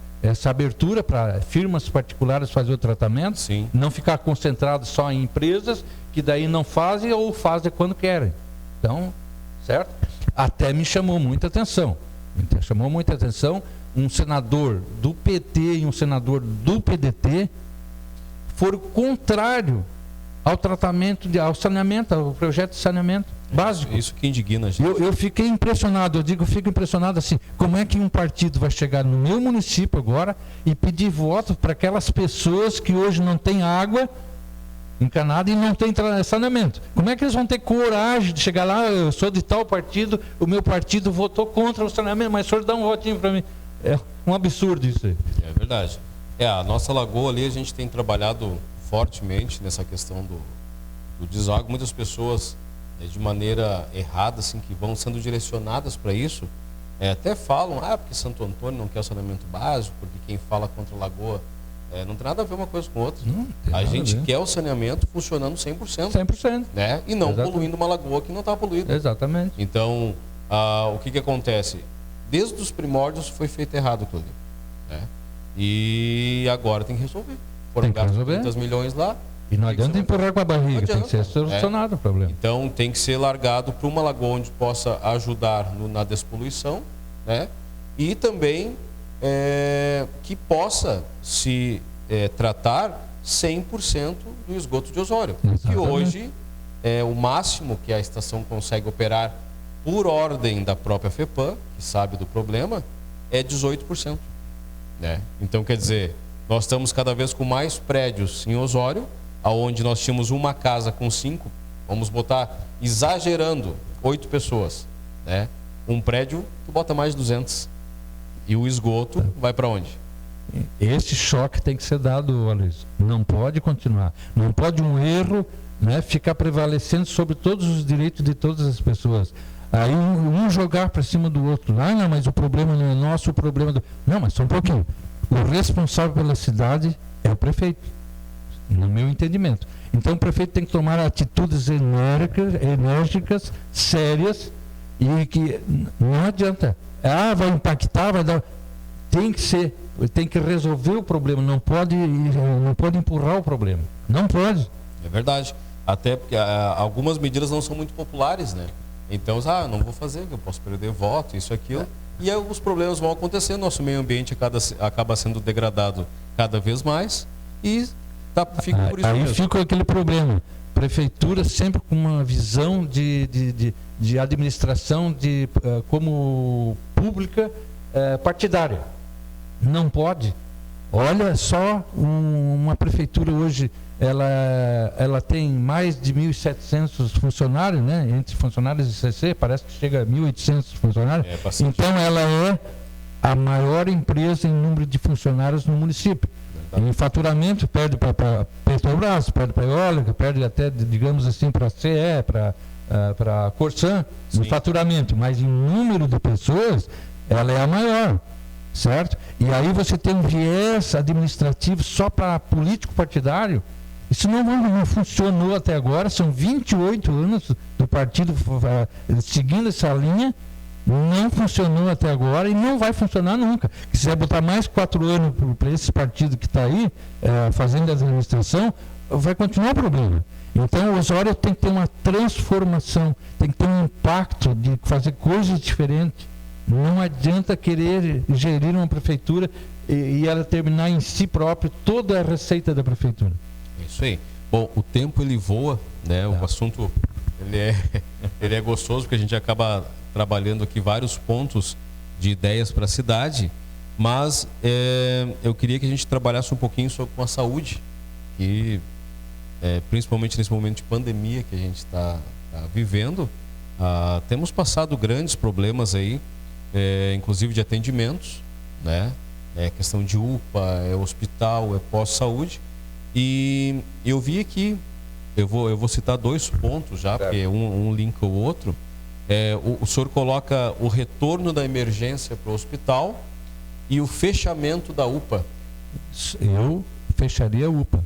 abertura para firmas particulares fazer o tratamento. Sim. Não ficar concentrado só em empresas que daí não fazem ou fazem quando querem. Então, certo? Até me chamou muita atenção. Um senador do PT e um senador do PDT foram contrário ao tratamento, ao saneamento, ao projeto de saneamento básico. Isso que indigna a gente. Eu fiquei impressionado, eu fico impressionado assim, como é que um partido vai chegar no meu município agora e pedir voto para aquelas pessoas que hoje não têm água encanada e não tem saneamento? Como é que eles vão ter coragem de chegar lá? Eu sou de tal partido, o meu partido votou contra o saneamento, mas o senhor dá um votinho para mim. É um absurdo isso aí. É verdade. A nossa lagoa ali, a gente tem trabalhado fortemente nessa questão do deságua. Muitas pessoas, de maneira errada, assim, que vão sendo direcionadas para isso, até falam, porque Santo Antônio não quer o saneamento básico, porque quem fala contra a lagoa não tem nada a ver uma coisa com outra. A gente quer o saneamento funcionando 100%. 100%. Né? E não Exatamente. poluindo uma lagoa que não está poluída. Exatamente. Então, o que acontece? Desde os primórdios foi feito errado aquilo ali. Né? E agora tem que resolver. Foram gastos 500 milhões lá. E não adianta empurrar com a barriga, tem que ser solucionado o problema. Então tem que ser largado para uma lagoa onde possa ajudar na despoluição, né? E também que possa se tratar 100% do esgoto de Osório. Que hoje é o máximo que a estação consegue operar por ordem da própria FEPAM, que sabe do problema, é 18%. Né? Então, quer dizer, nós estamos cada vez com mais prédios em Osório, onde nós tínhamos uma casa com 5, vamos botar, exagerando, 8 pessoas. Né? Um prédio, tu bota mais de 200. E o esgoto vai para onde? Esse choque tem que ser dado, Aloysio. Não pode continuar. Não pode um erro, né, ficar prevalecendo sobre todos os direitos de todas as pessoas. Aí um jogar para cima do outro. Não, mas o problema não é nosso, o problema do... Não, mas só um pouquinho. O responsável pela cidade é o prefeito, no meu entendimento. Então o prefeito tem que tomar atitudes enérgicas, sérias, e que não adianta. Vai impactar, vai dar... Tem que resolver o problema, não pode empurrar o problema. Não pode. É verdade. Até porque algumas medidas não são muito populares, né? Então, não vou fazer, eu posso perder voto, isso, aquilo. E aí os problemas vão acontecendo, nosso meio ambiente acaba sendo degradado cada vez mais e fica por isso aí mesmo. Fica aquele problema. Prefeitura sempre com uma visão de administração como pública partidária. Não pode. Olha só, uma prefeitura hoje, ela tem mais de 1.700 funcionários, né? Entre funcionários e CC, parece que chega a 1.800 funcionários. Então ela é a maior empresa em número de funcionários no município. Em faturamento, perde para Petrobras, perde para a Eólica, perde até, digamos assim, para a CE, para a Corsan, no faturamento. Mas em número de pessoas, ela é a maior. Certo? E aí você tem um viés administrativo só para político partidário. Isso não funcionou até agora. São 28 anos do partido seguindo essa linha. Não funcionou até agora e não vai funcionar nunca. Se quiser botar mais 4 anos para esse partido que está aí, fazendo a administração, vai continuar o problema. Então o Osório tem que ter uma transformação, tem que ter um impacto de fazer coisas diferentes. Não adianta querer gerir uma prefeitura e ela terminar em si próprio toda a receita da prefeitura. É isso aí. Bom, o tempo ele voa, né? O assunto ele é gostoso, porque a gente acaba trabalhando aqui vários pontos de ideias para a cidade, mas eu queria que a gente trabalhasse um pouquinho com a saúde, que principalmente nesse momento de pandemia que a gente está vivendo, temos passado grandes problemas aí, inclusive de atendimentos, né? Questão de UPA, hospital, pós-saúde. E eu vi aqui, eu vou citar 2 pontos já, porque um linka o outro. O senhor coloca o retorno da emergência para o hospital e o fechamento da UPA. Eu fecharia a UPA,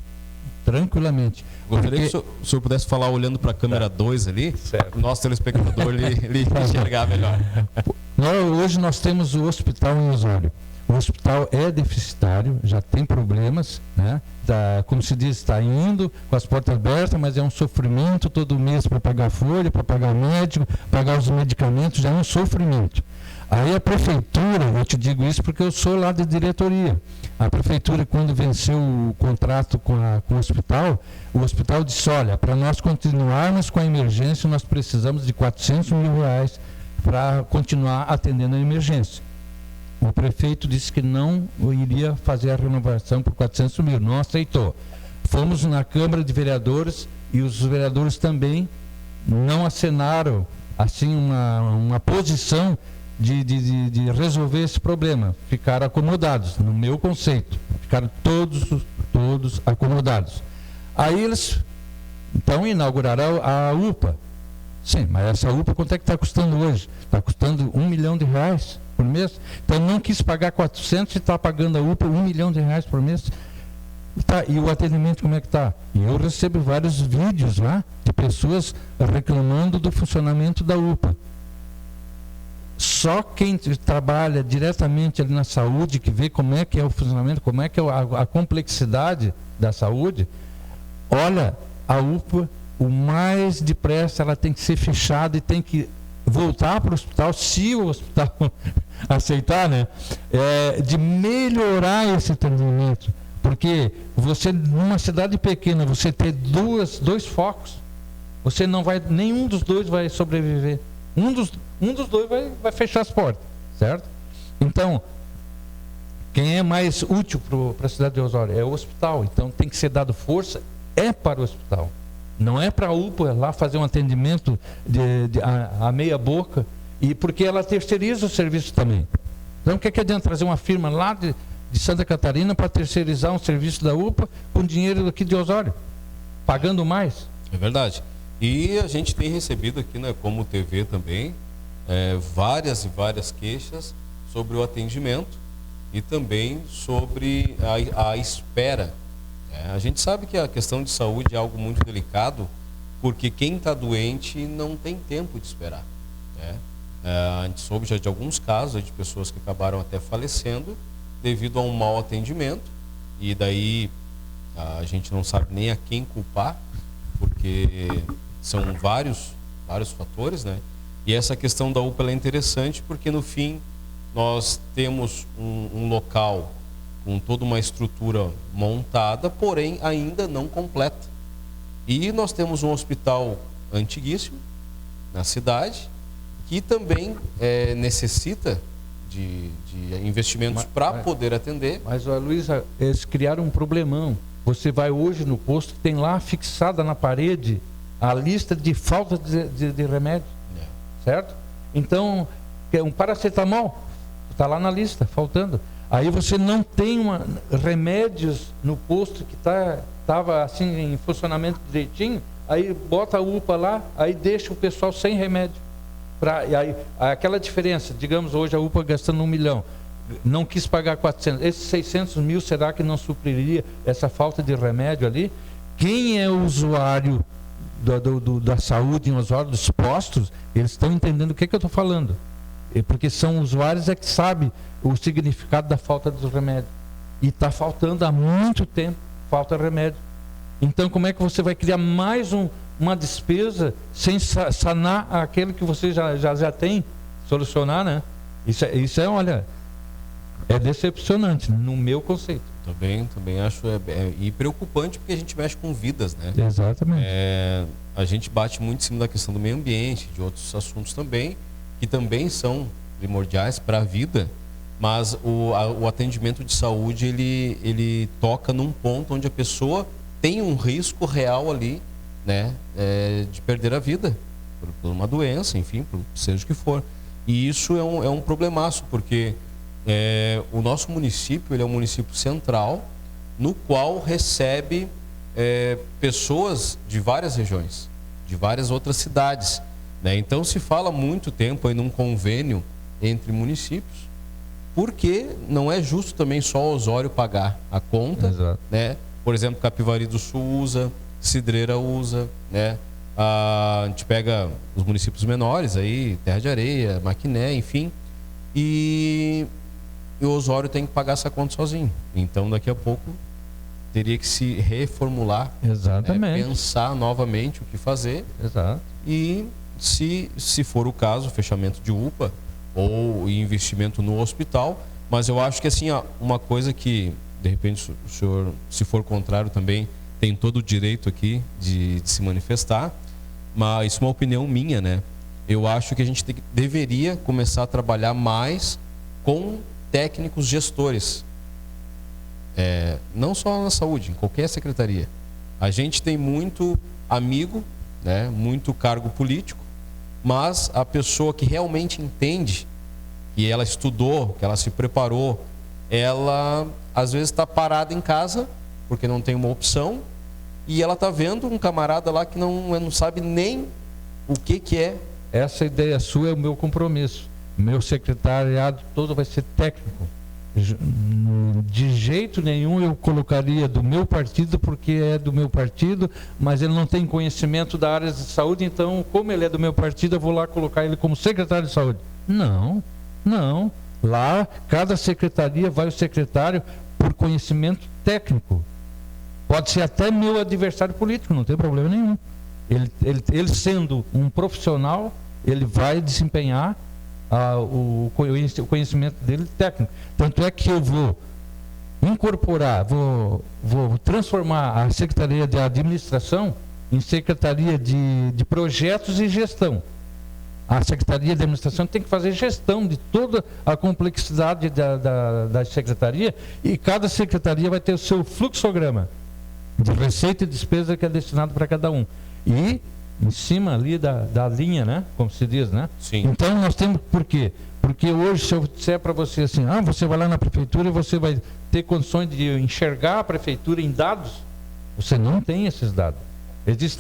tranquilamente. Gostaria que o senhor pudesse falar olhando para a câmera 2 ali, certo. o nosso telespectador ele enxergar melhor. Hoje nós temos o hospital em Osório. O hospital é deficitário, já tem problemas, né? Como se diz, está indo com as portas abertas, mas é um sofrimento todo mês para pagar folha, para pagar médico, pagar os medicamentos, já é um sofrimento. Aí a prefeitura, eu te digo isso porque eu sou lá de diretoria, a prefeitura, quando venceu o contrato com o hospital disse, olha, para nós continuarmos com a emergência, nós precisamos de R$400 mil para continuar atendendo a emergência. O prefeito disse que não iria fazer a renovação por 400 mil, não aceitou. Fomos na Câmara de Vereadores e os vereadores também não acenaram assim uma posição de resolver esse problema. Ficaram acomodados, no meu conceito. Ficaram todos acomodados. Aí eles, então, inauguraram a UPA. Sim, mas essa UPA quanto é que está custando hoje? Está custando R$1 milhão por mês. Então não quis pagar 400 e está pagando a UPA R$1 milhão por mês. E o atendimento como é que está? E eu recebo vários vídeos lá de pessoas reclamando do funcionamento da UPA. Só quem trabalha diretamente ali na saúde, que vê como é que é o funcionamento, como é que é a complexidade da saúde, olha, a UPA, o mais depressa ela tem que ser fechada e tem que voltar para o hospital, se o hospital aceitar, né? De melhorar esse atendimento. Porque você, numa cidade pequena, você ter dois focos, você não vai, nenhum dos dois vai sobreviver. Um dos dois vai fechar as portas, certo? Então, quem é mais útil para a cidade de Osório é o hospital. Então, tem que ser dado força para o hospital. Não é para a UPA lá fazer um atendimento a meia boca, e porque ela terceiriza o serviço também. Então, o que adianta trazer uma firma lá de Santa Catarina para terceirizar um serviço da UPA com dinheiro aqui de Osório, pagando mais? É verdade. E a gente tem recebido aqui, né, como TV também, várias e várias queixas sobre o atendimento e também sobre a espera. A gente sabe que a questão de saúde é algo muito delicado, porque quem está doente não tem tempo de esperar. A gente soube já de alguns casos de pessoas que acabaram até falecendo devido a um mau atendimento, e daí a gente não sabe nem a quem culpar, porque são vários fatores, né? E essa questão da UPA é interessante porque, no fim, nós temos um local com toda uma estrutura montada, porém ainda não completa. E nós temos um hospital antiguíssimo na cidade, que também necessita de investimentos para poder atender. Mas, Luísa, eles criaram um problemão. Você vai hoje no posto, tem lá fixada na parede a lista de falta de remédio, certo? Então, um paracetamol está lá na lista, faltando. Aí você não tem remédios no posto que estava assim em funcionamento direitinho, aí bota a UPA lá, aí deixa o pessoal sem remédio. Aí, aquela diferença, digamos, hoje a UPA gastando 1 milhão, não quis pagar 400, esses 600 mil, será que não supriria essa falta de remédio ali? Quem é o usuário da saúde em Osório, dos postos, eles estão entendendo o que eu estou falando. Porque são usuários que sabem o significado da falta dos remédios. E está faltando há muito tempo, falta remédio. Então, como é que você vai criar mais uma despesa sem sanar aquele que você já tem? Solucionar, né? Isso olha, é decepcionante, no meu conceito. Também acho e preocupante, porque a gente mexe com vidas, né? Exatamente. A gente bate muito em cima da questão do meio ambiente, de outros assuntos também, que também são primordiais para a vida, mas o atendimento de saúde, ele toca num ponto onde a pessoa tem um risco real ali, né, de perder a vida por uma doença, enfim, por seja o que for. E isso é um problemaço, porque o nosso município, ele é um município central, no qual recebe pessoas de várias regiões, de várias outras cidades. né? Então se fala há muito tempo aí num convênio entre municípios, porque não é justo também só Osório pagar a conta, Exato. né? Por exemplo, Capivari do Sul usa, Cidreira usa, né? A gente pega os municípios menores aí, Terra de Areia, Maquiné, enfim, e o Osório tem que pagar essa conta sozinho. Então daqui a pouco teria que se reformular, Exatamente. pensar novamente o que fazer. Exato. E se for o caso, fechamento de UPA ou investimento no hospital. Mas eu acho que assim, ó, uma coisa que de repente o senhor, se for contrário também, tem todo o direito aqui de se manifestar, mas isso é uma opinião minha, né? Eu acho que a gente deveria começar a trabalhar mais com técnicos gestores, não só na saúde, em qualquer secretaria. A gente tem muito amigo, né? Muito cargo político, mas a pessoa que realmente entende, que ela estudou, que ela se preparou, ela às vezes está parada em casa porque não tem uma opção, e ela está vendo um camarada lá que não sabe nem o que é. Essa ideia sua é o meu compromisso. Meu secretariado todo vai ser técnico. De jeito nenhum eu colocaria do meu partido, porque é do meu partido, mas ele não tem conhecimento da área de saúde, então, como ele é do meu partido, eu vou lá colocar ele como secretário de saúde. Não. Lá, cada secretaria vai o secretário por conhecimento técnico. Pode ser até meu adversário político, não tem problema nenhum. Ele sendo um profissional, ele vai desempenhar o conhecimento dele técnico. Tanto é que eu vou incorporar, vou transformar a Secretaria de Administração em Secretaria de Projetos e Gestão. A Secretaria de Administração tem que fazer gestão de toda a complexidade da Secretaria, e cada Secretaria vai ter o seu fluxograma de receita e despesa que é destinado para cada um. E em cima ali da linha, né? Como se diz, né? Sim. Então nós temos, por quê? Porque hoje, se eu disser para você assim, você vai lá na prefeitura e você vai ter condições de enxergar a prefeitura em dados, você não tem esses dados.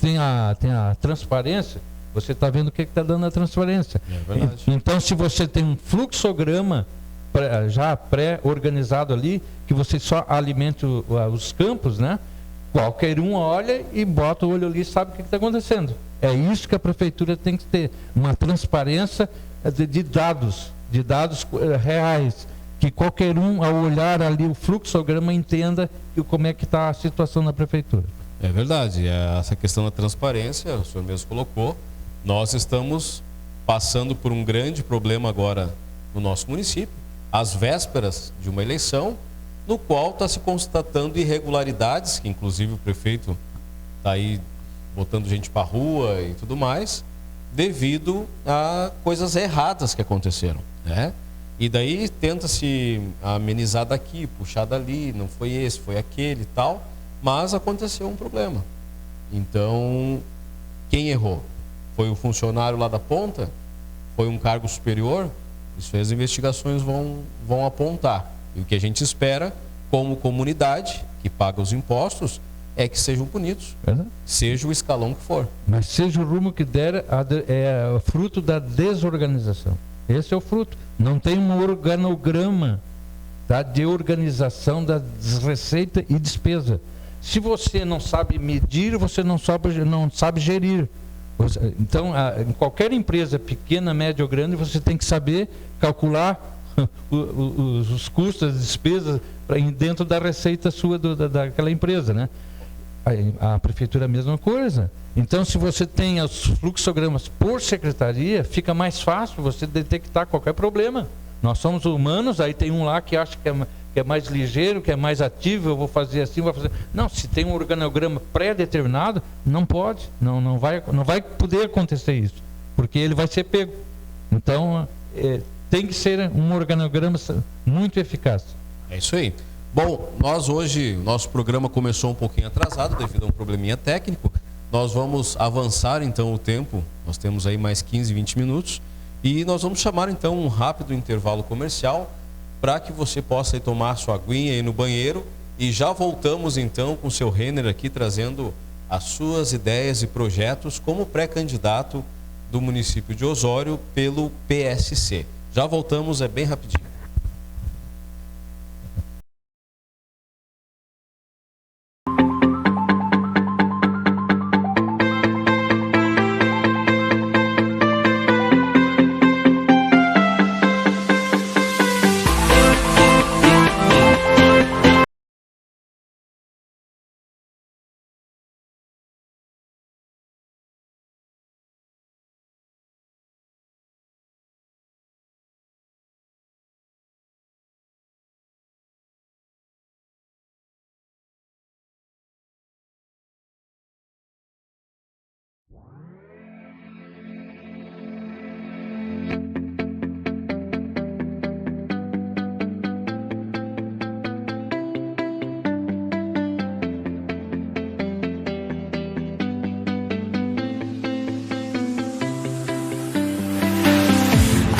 Tem a transparência, você está vendo o que está dando a transparência. É verdade. Então, se você tem um fluxograma já pré-organizado ali, que você só alimente os campos, né? Qualquer um olha e bota o olho ali e sabe o que está acontecendo. É isso que a prefeitura tem que ter, uma transparência de dados reais, que qualquer um, ao olhar ali o fluxograma, entenda como é que está a situação na prefeitura. É verdade, essa questão da transparência, o senhor mesmo colocou, nós estamos passando por um grande problema agora no nosso município, às vésperas de uma eleição, no qual está se constatando irregularidades, que inclusive o prefeito está aí botando gente para a rua e tudo mais, devido a coisas erradas que aconteceram, né? E daí tenta-se amenizar daqui, puxar dali, não foi esse, foi aquele e tal, mas aconteceu um problema. Então, quem errou? Foi o funcionário lá da ponta? Foi um cargo superior? Isso aí as investigações vão apontar. E o que a gente espera, como comunidade que paga os impostos, é que sejam punidos, seja o escalão que for. Mas seja o rumo que der, é fruto da desorganização. Esse é o fruto. Não tem um organograma, tá, de organização da receita e despesa. Se você não sabe medir, você não sabe gerir. Então, em qualquer empresa, pequena, média ou grande, você tem que saber calcular os custos, as despesas dentro da receita sua daquela empresa, né? A prefeitura é a mesma coisa. Então, se você tem os fluxogramas por secretaria, fica mais fácil você detectar qualquer problema. Nós somos humanos, aí tem um lá que acha que é mais ligeiro, que é mais ativo, eu vou fazer assim, vou fazer... Não, se tem um organograma pré-determinado, não pode, não vai poder acontecer isso, porque ele vai ser pego. Então, tem que ser um organograma muito eficaz. É isso aí. Bom, nós hoje, nosso programa começou um pouquinho atrasado devido a um probleminha técnico. Nós vamos avançar então o tempo, nós temos aí mais 15, 20 minutos e nós vamos chamar então um rápido intervalo comercial para que você possa ir tomar sua aguinha aí no banheiro e já voltamos então com o seu Renner aqui trazendo as suas ideias e projetos como pré-candidato do município de Osório pelo PSC. Já voltamos, é bem rapidinho.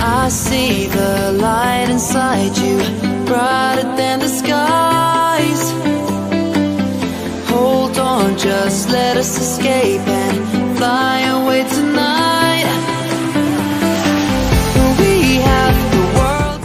I see the light inside you, brighter than the skies. Hold on, just let us escape and fly away tonight. We have the world.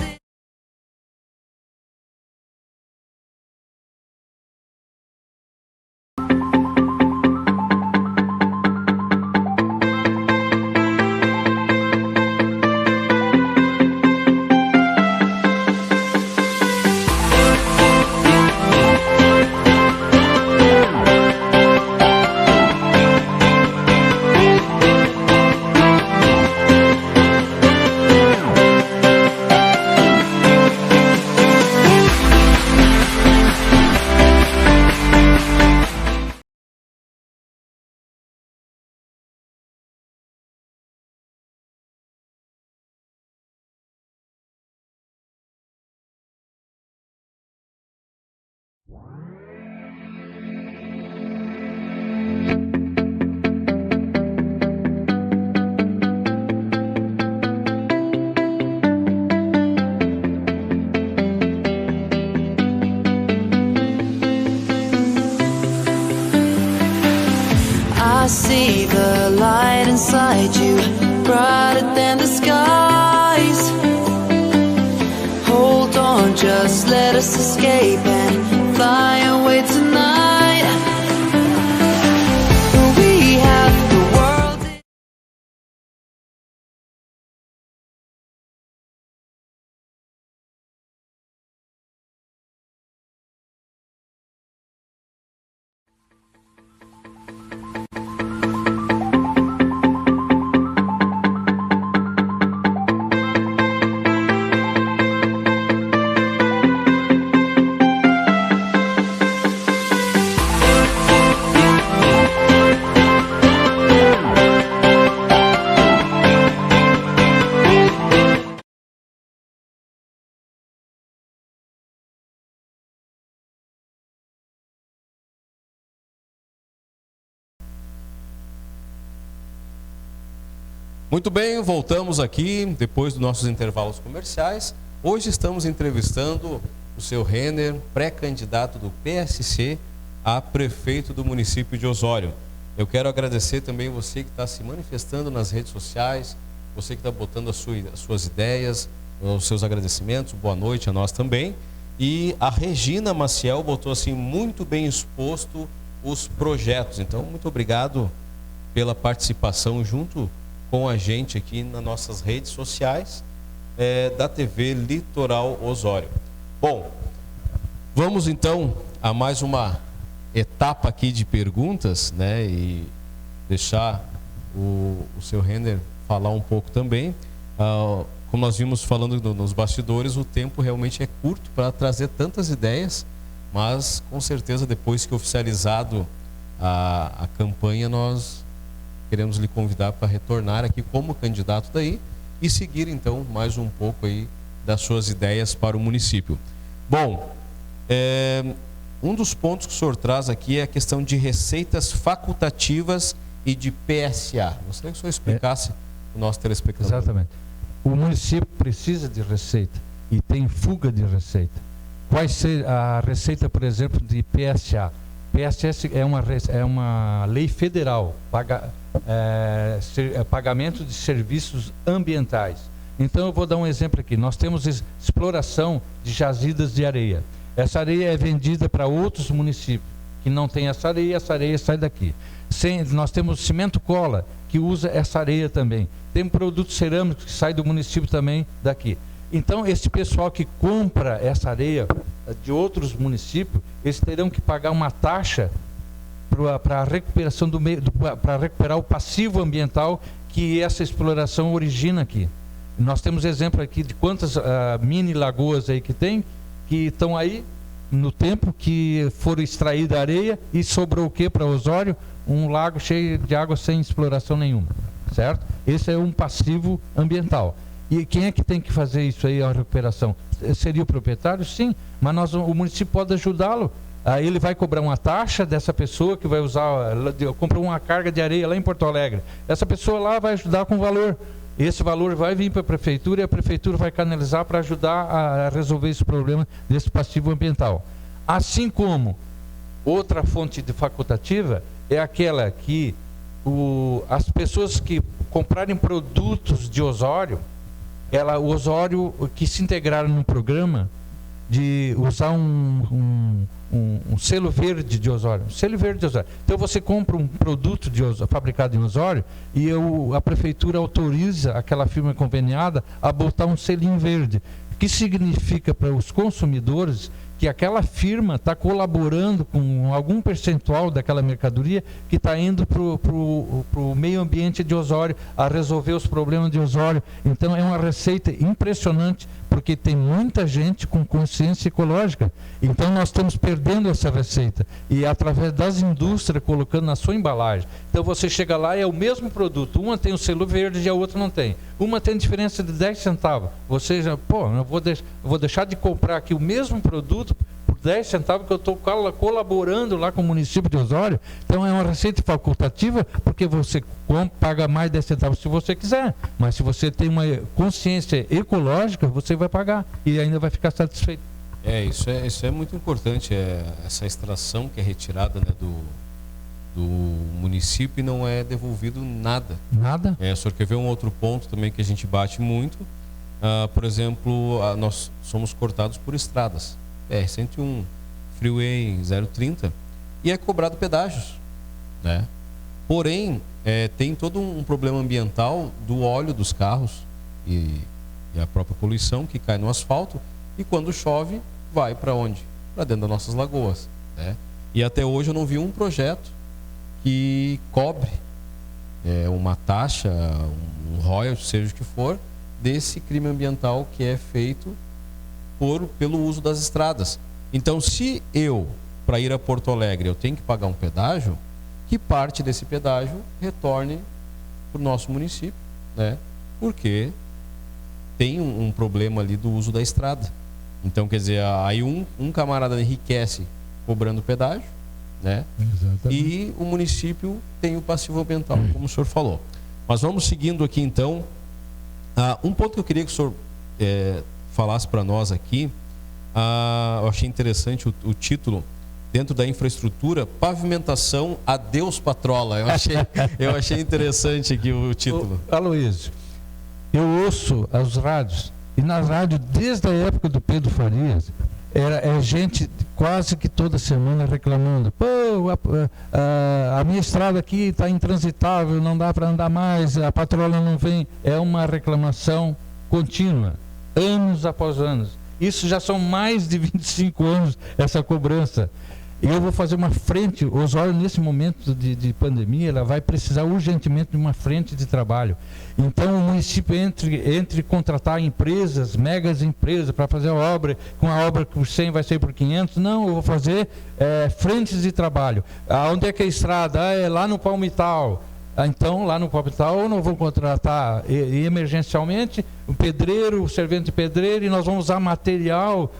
I see the light inside you, brighter than the skies. Hold on, just let us escape and fly away tonight. We have the world. Muito bem, voltamos aqui depois dos nossos intervalos comerciais. Hoje estamos entrevistando o seu Renner, pré-candidato do PSC a prefeito do município de Osório. Eu quero agradecer também você que está se manifestando nas redes sociais, você que está botando as suas ideias, os seus agradecimentos, boa noite a nós também. E a Regina Maciel botou assim muito bem exposto os projetos. Então, muito obrigado pela participação junto com a gente aqui nas nossas redes sociais da TV Litoral Osório. Bom, vamos então a mais uma etapa aqui de perguntas, né? E deixar o seu Renner falar um pouco também. Como nós vimos falando nos bastidores, o tempo realmente é curto para trazer tantas ideias, mas com certeza depois que oficializado a campanha, nós queremos lhe convidar para retornar aqui como candidato daí e seguir então mais um pouco aí das suas ideias para o município. Bom, um dos pontos que o senhor traz aqui é a questão de receitas facultativas e de PSA. Gostaria que o senhor explicasse o nosso telespectador. Exatamente. O município precisa de receita e tem fuga de receita. Qual ser a receita, por exemplo, de PSA? PSS é uma lei federal, pagamento de serviços ambientais. Então eu vou dar um exemplo aqui. Nós temos exploração de jazidas de areia. Essa areia é vendida para outros municípios que não tem essa areia sai daqui. Nós temos cimento cola, que usa essa areia também. Tem produtos cerâmicos que saem do município também daqui. Então, esse pessoal que compra essa areia de outros municípios, eles terão que pagar uma taxa para a recuperação para recuperar o passivo ambiental que essa exploração origina aqui. Nós temos exemplo aqui de quantas mini lagoas aí que estão aí no tempo que foram extraída a areia e sobrou o que para Osório? Um lago cheio de água sem exploração nenhuma, certo? Esse é um passivo ambiental. E quem é que tem que fazer isso aí, a recuperação? Seria o proprietário? Sim, mas o município pode ajudá-lo. Aí ele vai cobrar uma taxa dessa pessoa que vai comprar uma carga de areia lá em Porto Alegre. Essa pessoa lá vai ajudar com valor. Esse valor vai vir para a prefeitura e a prefeitura vai canalizar para ajudar a resolver esse problema desse passivo ambiental. Assim como outra fonte de facultativa é aquela que as pessoas que comprarem produtos de Osório, o Osório que se integraram no programa de usar um selo verde de Osório. Selo verde de Osório. Então você compra um produto fabricado em Osório e a prefeitura autoriza aquela firma conveniada a botar um selinho verde. Que significa para os consumidores que aquela firma está colaborando com algum percentual daquela mercadoria que está indo para o meio ambiente de Osório, a resolver os problemas de Osório. Então é uma receita impressionante, porque tem muita gente com consciência ecológica. Então nós estamos perdendo essa receita. E através das indústrias colocando na sua embalagem. Então você chega lá e é o mesmo produto. Uma tem o selo verde e a outra não tem. Uma tem diferença de 10 centavos. Você já, eu vou deixar de comprar aqui o mesmo produto por 10 centavos que eu estou colaborando lá com o município de Osório. Então é uma receita facultativa, porque você paga mais 10 centavos se você quiser. Mas se você tem uma consciência ecológica, você vai pagar e ainda vai ficar satisfeito. Isso é muito importante, essa extração que é retirada, né, do município e não é devolvido nada. Nada? Só quer ver um outro ponto também que a gente bate muito. Por exemplo, nós somos cortados por estradas. BR-101, Freeway 030, e é cobrado pedágios, né? Porém, tem todo um problema ambiental do óleo dos carros e a própria poluição que cai no asfalto, e quando chove, vai para onde? Para dentro das nossas lagoas, né? E até hoje eu não vi um projeto que cobre uma taxa, um royalty, seja o que for, desse crime ambiental que é feito pelo uso das estradas. Então, se para ir a Porto Alegre, eu tenho que pagar um pedágio, que parte desse pedágio retorne para o nosso município, né? Porque tem um problema ali do uso da estrada. Então, quer dizer, aí um camarada enriquece cobrando pedágio, né? Exatamente. E o município tem o passivo ambiental, como o senhor falou. Mas vamos seguindo aqui, então. Um ponto que eu queria que o senhor falasse para nós aqui, eu achei interessante o título, dentro da infraestrutura, pavimentação, adeus patrola. Eu achei interessante aqui o título. Aloysio, eu ouço as rádios, e na rádio, desde a época do Pedro Farias, é gente quase que toda semana reclamando: a minha estrada aqui está intransitável, não dá para andar mais, a patrola não vem. É uma reclamação contínua, anos após anos. Isso já são mais de 25 anos, essa cobrança. Eu vou fazer uma frente. Osório, nesse momento de pandemia, ela vai precisar urgentemente de uma frente de trabalho. Então o município entre contratar empresas, megas empresas, para fazer a obra, com a obra por 100 vai ser por 500. Não, eu vou fazer frentes de trabalho. Onde é que é a estrada? É lá no Palmital. Então, lá no Palmital, nós vamos contratar emergencialmente o pedreiro, o servente de pedreiro, e nós vamos usar material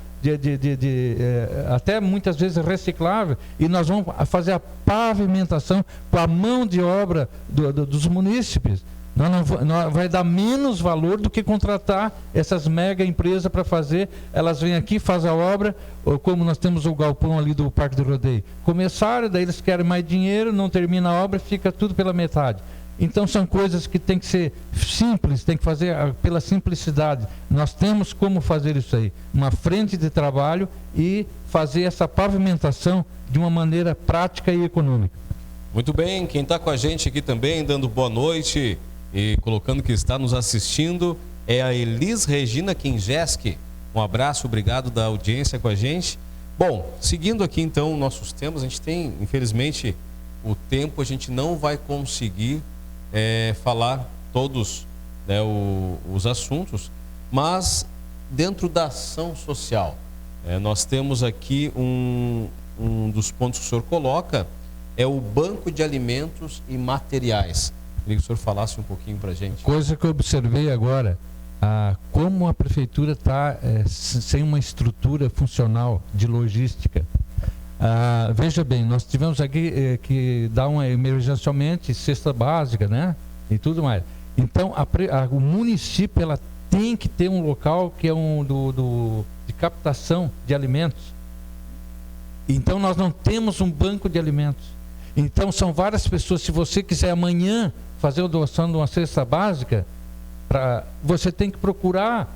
até muitas vezes reciclável, e nós vamos fazer a pavimentação com a mão de obra dos munícipes. Vai dar menos valor do que contratar essas mega empresas para fazer. Elas vêm aqui, fazem a obra, ou como nós temos o galpão ali do Parque do Rodeio. Começaram, daí eles querem mais dinheiro, não termina a obra, fica tudo pela metade. Então são coisas que tem que ser simples, tem que fazer pela simplicidade. Nós temos como fazer isso aí, uma frente de trabalho e fazer essa pavimentação de uma maneira prática e econômica. Muito bem, quem está com a gente aqui também, dando boa noite e colocando que está nos assistindo, é a Elis Regina Kinjeski. Um abraço, obrigado da audiência com a gente. Bom, seguindo aqui então nossos temas, a gente tem, infelizmente, o tempo, a gente não vai conseguir falar todos, né, os assuntos, mas dentro da ação social, nós temos aqui um dos pontos que o senhor coloca, é o banco de alimentos e materiais. Queria que o senhor falasse um pouquinho para a gente. Coisa que eu observei agora, como a prefeitura está sem uma estrutura funcional de logística. Veja bem, nós tivemos aqui que dar emergencialmente cesta básica, né? E tudo mais. Então, o município ela tem que ter um local que é de captação de alimentos. Então, nós não temos um banco de alimentos. Então, são várias pessoas. Se você quiser amanhã fazer a doação de uma cesta básica, você tem que procurar,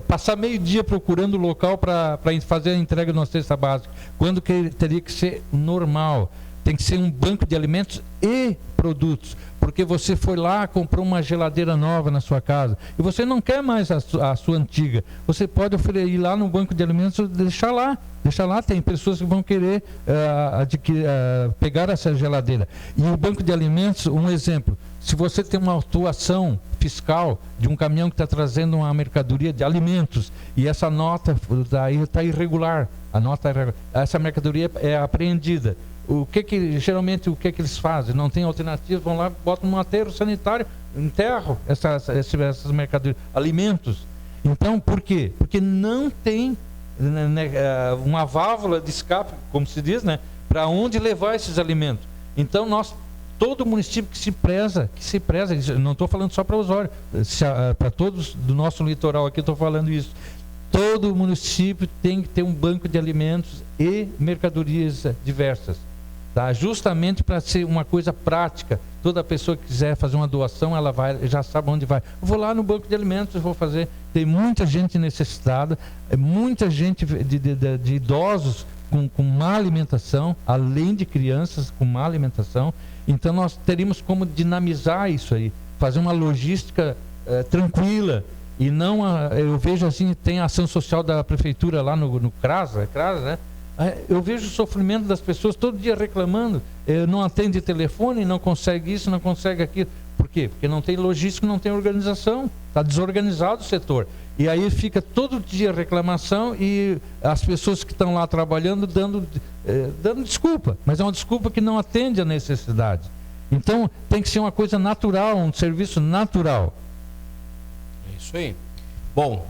passar meio dia procurando o local para fazer a entrega de uma cesta básica, quando que teria que ser normal. Tem que ser um banco de alimentos e produtos, porque você foi lá, comprou uma geladeira nova na sua casa e você não quer mais a sua antiga. Você pode ir lá no banco de alimentos e deixar lá. Tem pessoas que vão querer pegar essa geladeira. E o banco de alimentos, um exemplo, se você tem uma autuação fiscal de um caminhão que está trazendo uma mercadoria de alimentos e essa nota está irregular, essa mercadoria é apreendida. Geralmente o que eles fazem? Não tem alternativa, vão lá, botam num aterro sanitário, enterram essas mercadorias, alimentos. Então, por quê? Porque não tem uma válvula de escape, como se diz, né, para onde levar esses alimentos. Então, todo município que se preza, não estou falando só para Osório, para todos do nosso litoral aqui, estou falando isso. Todo município tem que ter um banco de alimentos e mercadorias diversas, tá? Justamente para ser uma coisa prática. Toda pessoa que quiser fazer uma doação, ela já sabe onde vai. Eu vou lá no banco de alimentos, vou fazer. Tem muita gente necessitada, muita gente de idosos com má alimentação, além de crianças com má alimentação. Então nós teríamos como dinamizar isso aí, fazer uma logística tranquila. E não, eu vejo assim, tem a ação social da prefeitura lá no CRAS, né? Eu vejo o sofrimento das pessoas todo dia reclamando, não atende telefone, não consegue isso, não consegue aquilo. Por quê? Porque não tem logística, não tem organização, está desorganizado o setor. E aí fica todo dia reclamação e as pessoas que estão lá trabalhando dando desculpa, mas é uma desculpa que não atende a necessidade. Então tem que ser uma coisa natural, um serviço natural. Isso aí. Bom,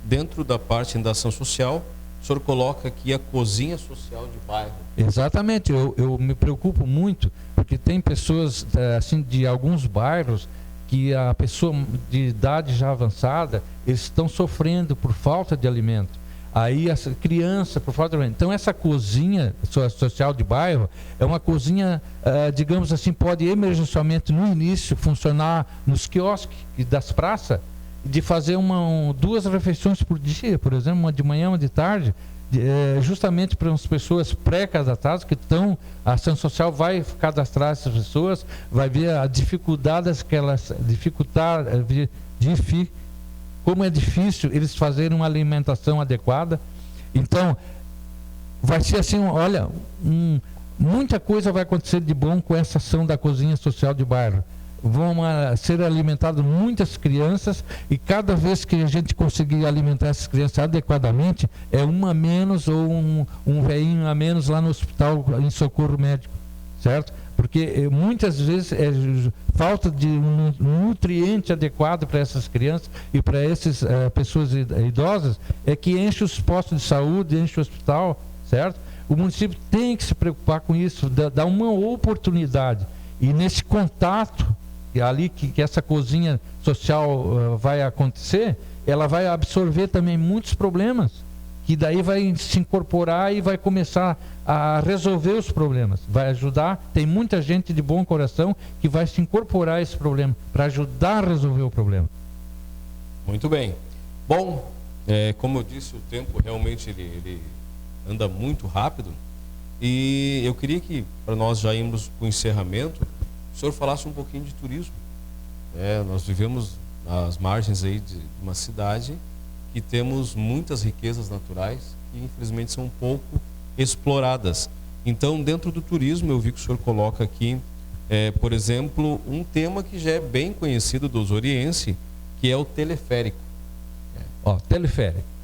dentro da parte da ação social, o senhor coloca aqui a cozinha social de bairro. Exatamente, eu me preocupo muito, porque tem pessoas assim, de alguns bairros que a pessoa de idade já avançada, eles estão sofrendo por falta de alimento. Aí essa criança, por falta de alimento. Então essa cozinha social de bairro é uma cozinha, digamos assim, pode emergencialmente no início funcionar nos quiosques das praças, de fazer duas refeições por dia, por exemplo, uma de manhã, uma de tarde, justamente para as pessoas pré-cadastradas que estão, a ação social vai cadastrar essas pessoas, vai ver a dificuldades que elas como é difícil eles fazerem uma alimentação adequada. Então vai ser assim, olha, muita coisa vai acontecer de bom com essa ação da cozinha social de bairro. Vão ser alimentadas muitas crianças e cada vez que a gente conseguir alimentar essas crianças adequadamente, é uma a menos ou um velhinho a menos lá no hospital em socorro médico, certo? Porque muitas vezes falta de um nutriente adequado para essas crianças e para essas pessoas idosas é que enche os postos de saúde, enche o hospital, certo? O município tem que se preocupar com isso, dar uma oportunidade. E nesse contato e ali que essa cozinha social vai acontecer, ela vai absorver também muitos problemas, que daí vai se incorporar e vai começar a resolver os problemas, vai ajudar. Tem muita gente de bom coração que vai se incorporar a esse problema, para ajudar a resolver o problema. Muito bem. Bom, como eu disse, o tempo realmente ele anda muito rápido, e eu queria que, para nós já irmos para o encerramento, o senhor falasse um pouquinho de turismo. Nós vivemos às margens aí de uma cidade que temos muitas riquezas naturais que infelizmente são pouco exploradas. Então, dentro do turismo, eu vi que o senhor coloca aqui, por exemplo, um tema que já é bem conhecido do osoriense, que é o teleférico. Teleférico.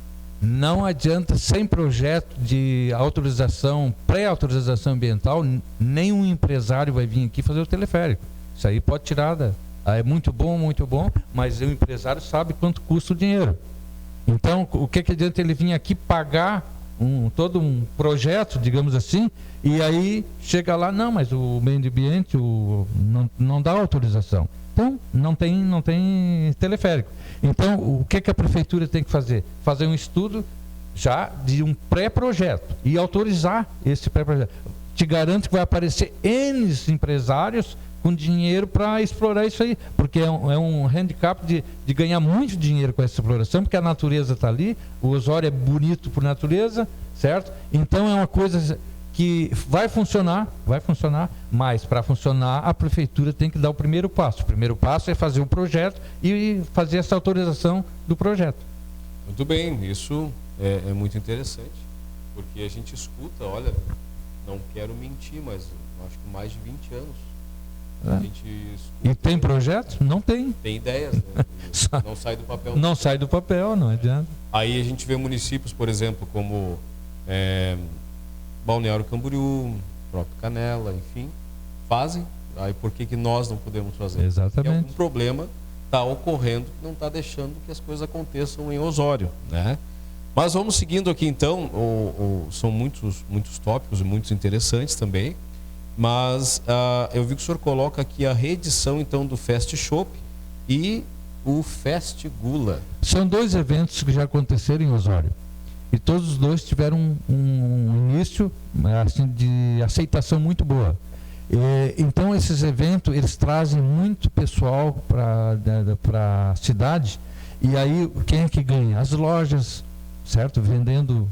Não adianta, sem projeto de autorização, pré-autorização ambiental, nenhum empresário vai vir aqui fazer o teleférico. Isso aí pode tirar é muito bom, mas o empresário sabe quanto custa o dinheiro. Então, o que adianta ele vir aqui pagar todo um projeto, digamos assim, e aí chega lá, não, mas o meio ambiente não dá autorização. Então, não tem teleférico. Então, o que a prefeitura tem que fazer? Fazer um estudo já de um pré-projeto e autorizar esse pré-projeto. Te garanto que vai aparecer N empresários com dinheiro para explorar isso aí, porque é um handicap de ganhar muito dinheiro com essa exploração, porque a natureza está ali, o Osório é bonito por natureza, certo? Então é uma coisa que vai funcionar, mas para funcionar a prefeitura tem que dar o primeiro passo. O primeiro passo é fazer o projeto e fazer essa autorização do projeto. Muito bem, isso é muito interessante, porque a gente escuta, olha, não quero mentir, mas acho que mais de 20 anos. A gente escuta, e tem projeto? Não tem. Tem ideias, né? Não sai do papel. Não sai do papel, não adianta. Aí a gente vê municípios, por exemplo, como Balneário Camboriú, próprio Canela, enfim, fazem. Aí por que nós não podemos fazer? Exatamente. Algum problema está ocorrendo que não está deixando que as coisas aconteçam em Osório, né? Mas vamos seguindo aqui então, são muitos tópicos e muitos interessantes também. Mas eu vi que o senhor coloca aqui a reedição então do Fest Shop e o Fest Gula. São dois eventos que já aconteceram em Osório. E todos os dois tiveram um início assim, de aceitação muito boa. Então esses eventos, eles trazem muito pessoal para a cidade. E aí quem é que ganha? As lojas, certo? Vendendo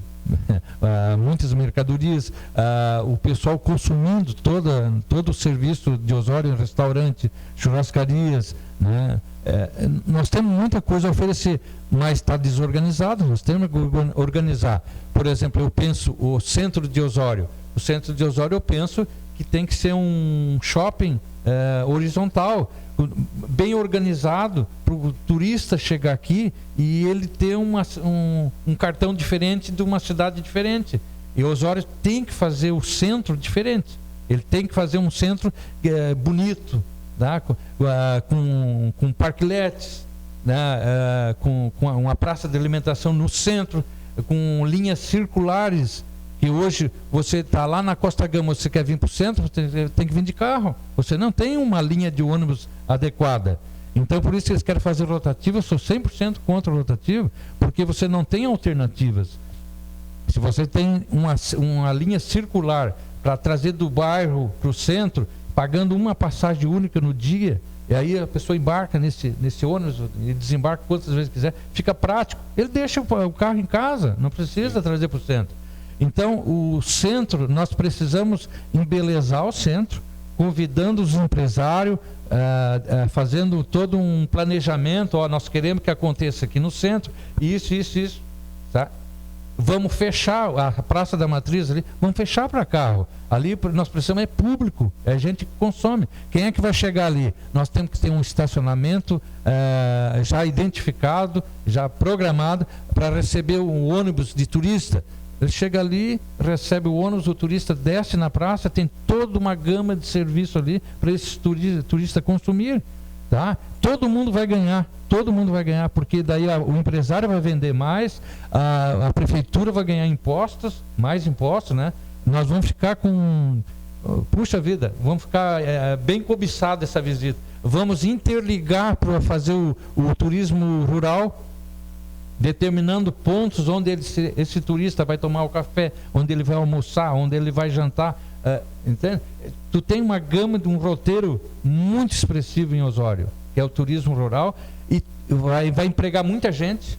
muitas mercadorias, o pessoal consumindo todo o serviço de Osório, restaurante, churrascarias, né? Nós temos muita coisa a oferecer, mas está desorganizado. Nós temos que organizar. Por exemplo, eu penso o centro de Osório. O centro de Osório eu penso que tem que ser um shopping horizontal, bem organizado, para o turista chegar aqui e ele ter um cartão diferente de uma cidade diferente. E Osório tem que fazer o centro diferente. Ele tem que fazer um centro bonito, tá? Com parkletes, né? Com uma praça de alimentação no centro, com linhas circulares. Que hoje você está lá na Costa Gama, você quer vir para o centro, você tem que vir de carro. Você não tem uma linha de ônibus adequada. Então, por isso que eles querem fazer rotativo. Eu sou 100% contra o rotativo, porque você não tem alternativas. Se você tem uma linha circular para trazer do bairro para o centro, pagando uma passagem única no dia, e aí a pessoa embarca nesse ônibus e desembarca quantas vezes quiser, fica prático. Ele deixa o carro em casa, não precisa trazer para o centro. Então, o centro, nós precisamos embelezar o centro, convidando os empresários, fazendo todo um planejamento. Nós queremos que aconteça aqui no centro, isso, tá? Vamos fechar a Praça da Matriz ali, vamos fechar para carro. Ali nós precisamos, é público, é gente que consome. Quem é que vai chegar ali? Nós temos que ter um estacionamento já identificado, já programado, para receber um ônibus de turista. Ele chega ali, recebe o ônibus, o turista desce na praça, tem toda uma gama de serviço ali para esse turista consumir, tá? Todo mundo vai ganhar, porque daí o empresário vai vender mais, a prefeitura vai ganhar mais impostos, né? Nós vamos ficar puxa vida, vamos ficar bem cobiçado essa visita. Vamos interligar para fazer o turismo rural, determinando pontos onde esse turista vai tomar o café, onde ele vai almoçar, onde ele vai jantar. Entende? Tu tem uma gama de um roteiro muito expressivo em Osório, que é o turismo rural, e vai empregar muita gente.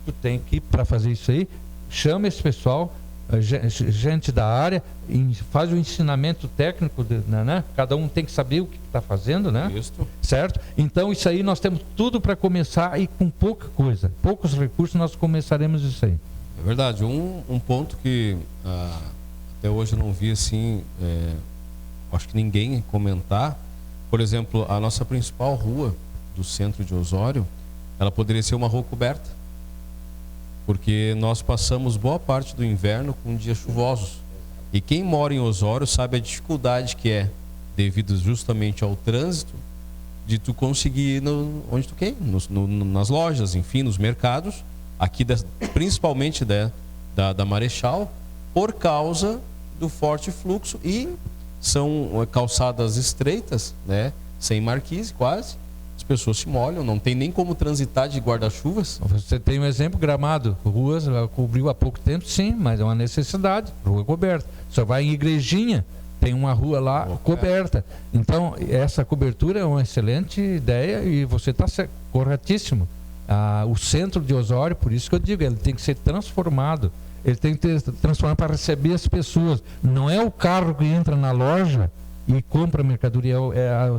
Tu tem que, para fazer isso aí, chama esse pessoal, gente da área, faz o ensinamento técnico, né? Cada um tem que saber o que está fazendo, né? Isso. Certo? Então isso aí nós temos tudo para começar, e com pouca coisa, poucos recursos nós começaremos isso aí. É verdade. Um ponto que até hoje eu não vi assim, acho que ninguém comentar, por exemplo, a nossa principal rua do centro de Osório, ela poderia ser uma rua coberta, porque nós passamos boa parte do inverno com dias chuvosos, e quem mora em Osório sabe a dificuldade que é, devido justamente ao trânsito, de tu conseguir ir onde tu quer, nas lojas, enfim, nos mercados, aqui principalmente da Marechal, por causa do forte fluxo, e são calçadas estreitas, né, sem marquise quase, as pessoas se molham, não tem nem como transitar de guarda-chuvas. Você tem um exemplo, Gramado, ruas, cobriu há pouco tempo, sim, mas é uma necessidade, rua coberta. Só vai em Igrejinha, tem uma rua lá coberta. Então, essa cobertura é uma excelente ideia, e você está corretíssimo. O centro de Osório, por isso que eu digo, ele tem que ser transformado. Ele tem que ser transformado para receber as pessoas. Não é o carro que entra na loja e compra mercadoria,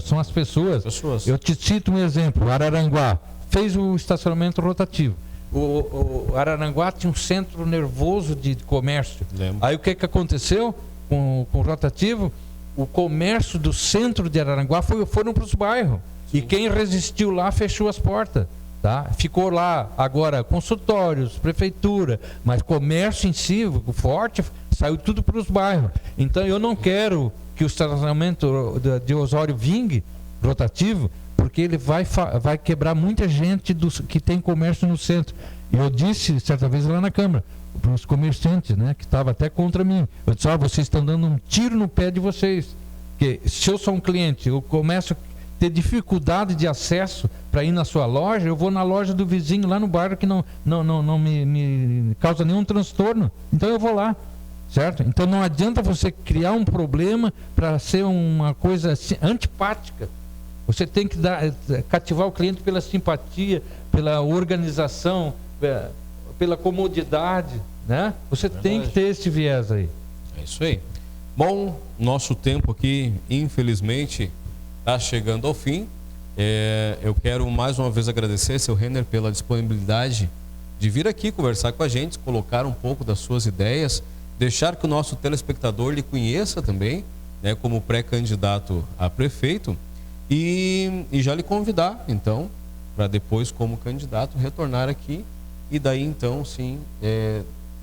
são as pessoas. Eu te cito um exemplo, Araranguá fez o estacionamento rotativo. O Araranguá tinha um centro nervoso de comércio. Lembro. Aí o que aconteceu com o rotativo? O comércio do centro de Araranguá foram para os bairros. Sim. E quem resistiu lá fechou as portas. Tá? Ficou lá agora consultórios, prefeitura, mas comércio em si, forte, saiu tudo para os bairros. Então eu não quero que o estacionamento de Osório vingue rotativo, porque ele vai quebrar muita gente que tem comércio no centro. E eu disse certa vez lá na Câmara para os comerciantes, né, que estavam até contra mim, eu disse: vocês estão dando um tiro no pé de vocês, porque se eu sou um cliente, eu começo a ter dificuldade de acesso para ir na sua loja, eu vou na loja do vizinho lá no bairro que não me causa nenhum transtorno, então eu vou lá, certo? Então não adianta você criar um problema para ser uma coisa assim, antipática. Você tem que cativar o cliente pela simpatia, pela organização, pela comodidade, né? Você tem que ter esse viés aí. É isso aí. Bom, nosso tempo aqui, infelizmente, está chegando ao fim. Eu quero mais uma vez agradecer, seu Renner, pela disponibilidade de vir aqui conversar com a gente, colocar um pouco das suas ideias, deixar que o nosso telespectador lhe conheça também, né, como pré-candidato a prefeito, e já lhe convidar, então, para depois, como candidato, retornar aqui e daí, então, sim,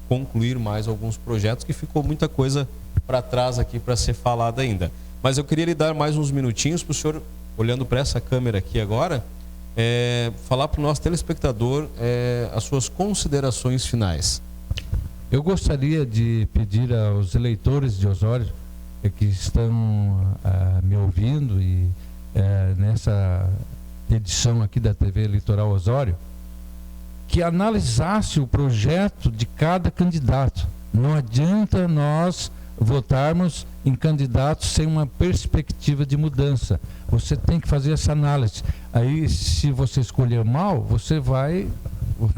concluir mais alguns projetos, que ficou muita coisa para trás aqui para ser falada ainda. Mas eu queria lhe dar mais uns minutinhos para o senhor, olhando para essa câmera aqui agora, falar para o nosso telespectador as suas considerações finais. Eu gostaria de pedir aos eleitores de Osório que estão me ouvindo e nessa edição aqui da TV Litoral Osório, que analisasse o projeto de cada candidato. Não adianta nós votarmos em candidatos sem uma perspectiva de mudança. Você tem que fazer essa análise. Aí, se você escolher mal, você vai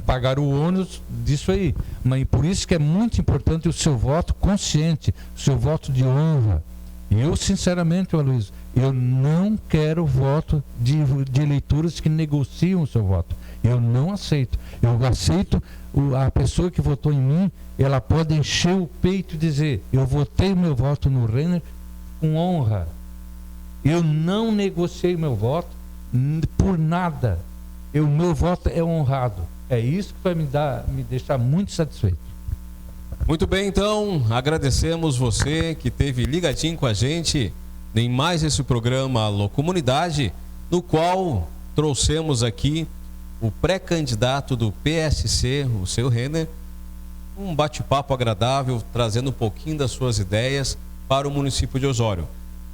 pagar o ônus disso aí. Mas por isso que é muito importante o seu voto consciente, o seu voto de honra. Eu, sinceramente, Aloysio, eu não quero voto de eleitores que negociam o seu voto. Eu não aceito. Eu aceito a pessoa que votou em mim, ela pode encher o peito e dizer: eu votei meu voto no Renner com honra. Eu não negociei meu voto por nada. Meu voto é honrado. É isso que vai me deixar muito satisfeito. Muito bem, então, agradecemos você que esteve ligadinho com a gente em mais esse programa Alô Comunidade, no qual trouxemos aqui o pré-candidato do PSC, o seu Renner, um bate-papo agradável, trazendo um pouquinho das suas ideias para o município de Osório.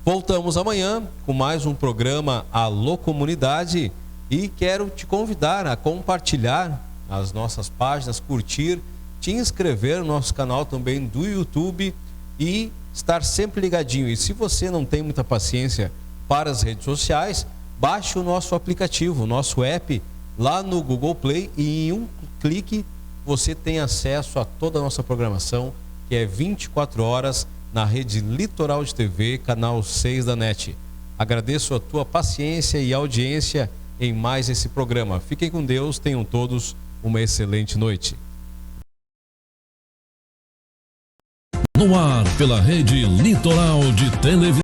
Voltamos amanhã com mais um programa Alô Comunidade e quero te convidar a compartilhar as nossas páginas, curtir, te inscrever no nosso canal também do YouTube e estar sempre ligadinho. E se você não tem muita paciência para as redes sociais, baixe o nosso aplicativo, o nosso app lá no Google Play e em um clique você tem acesso a toda a nossa programação, que é 24 horas na rede Litoral de TV, canal 6 da NET. Agradeço a tua paciência e audiência em mais esse programa. Fiquem com Deus, tenham todos uma excelente noite. No ar pela rede Litoral de Televisão.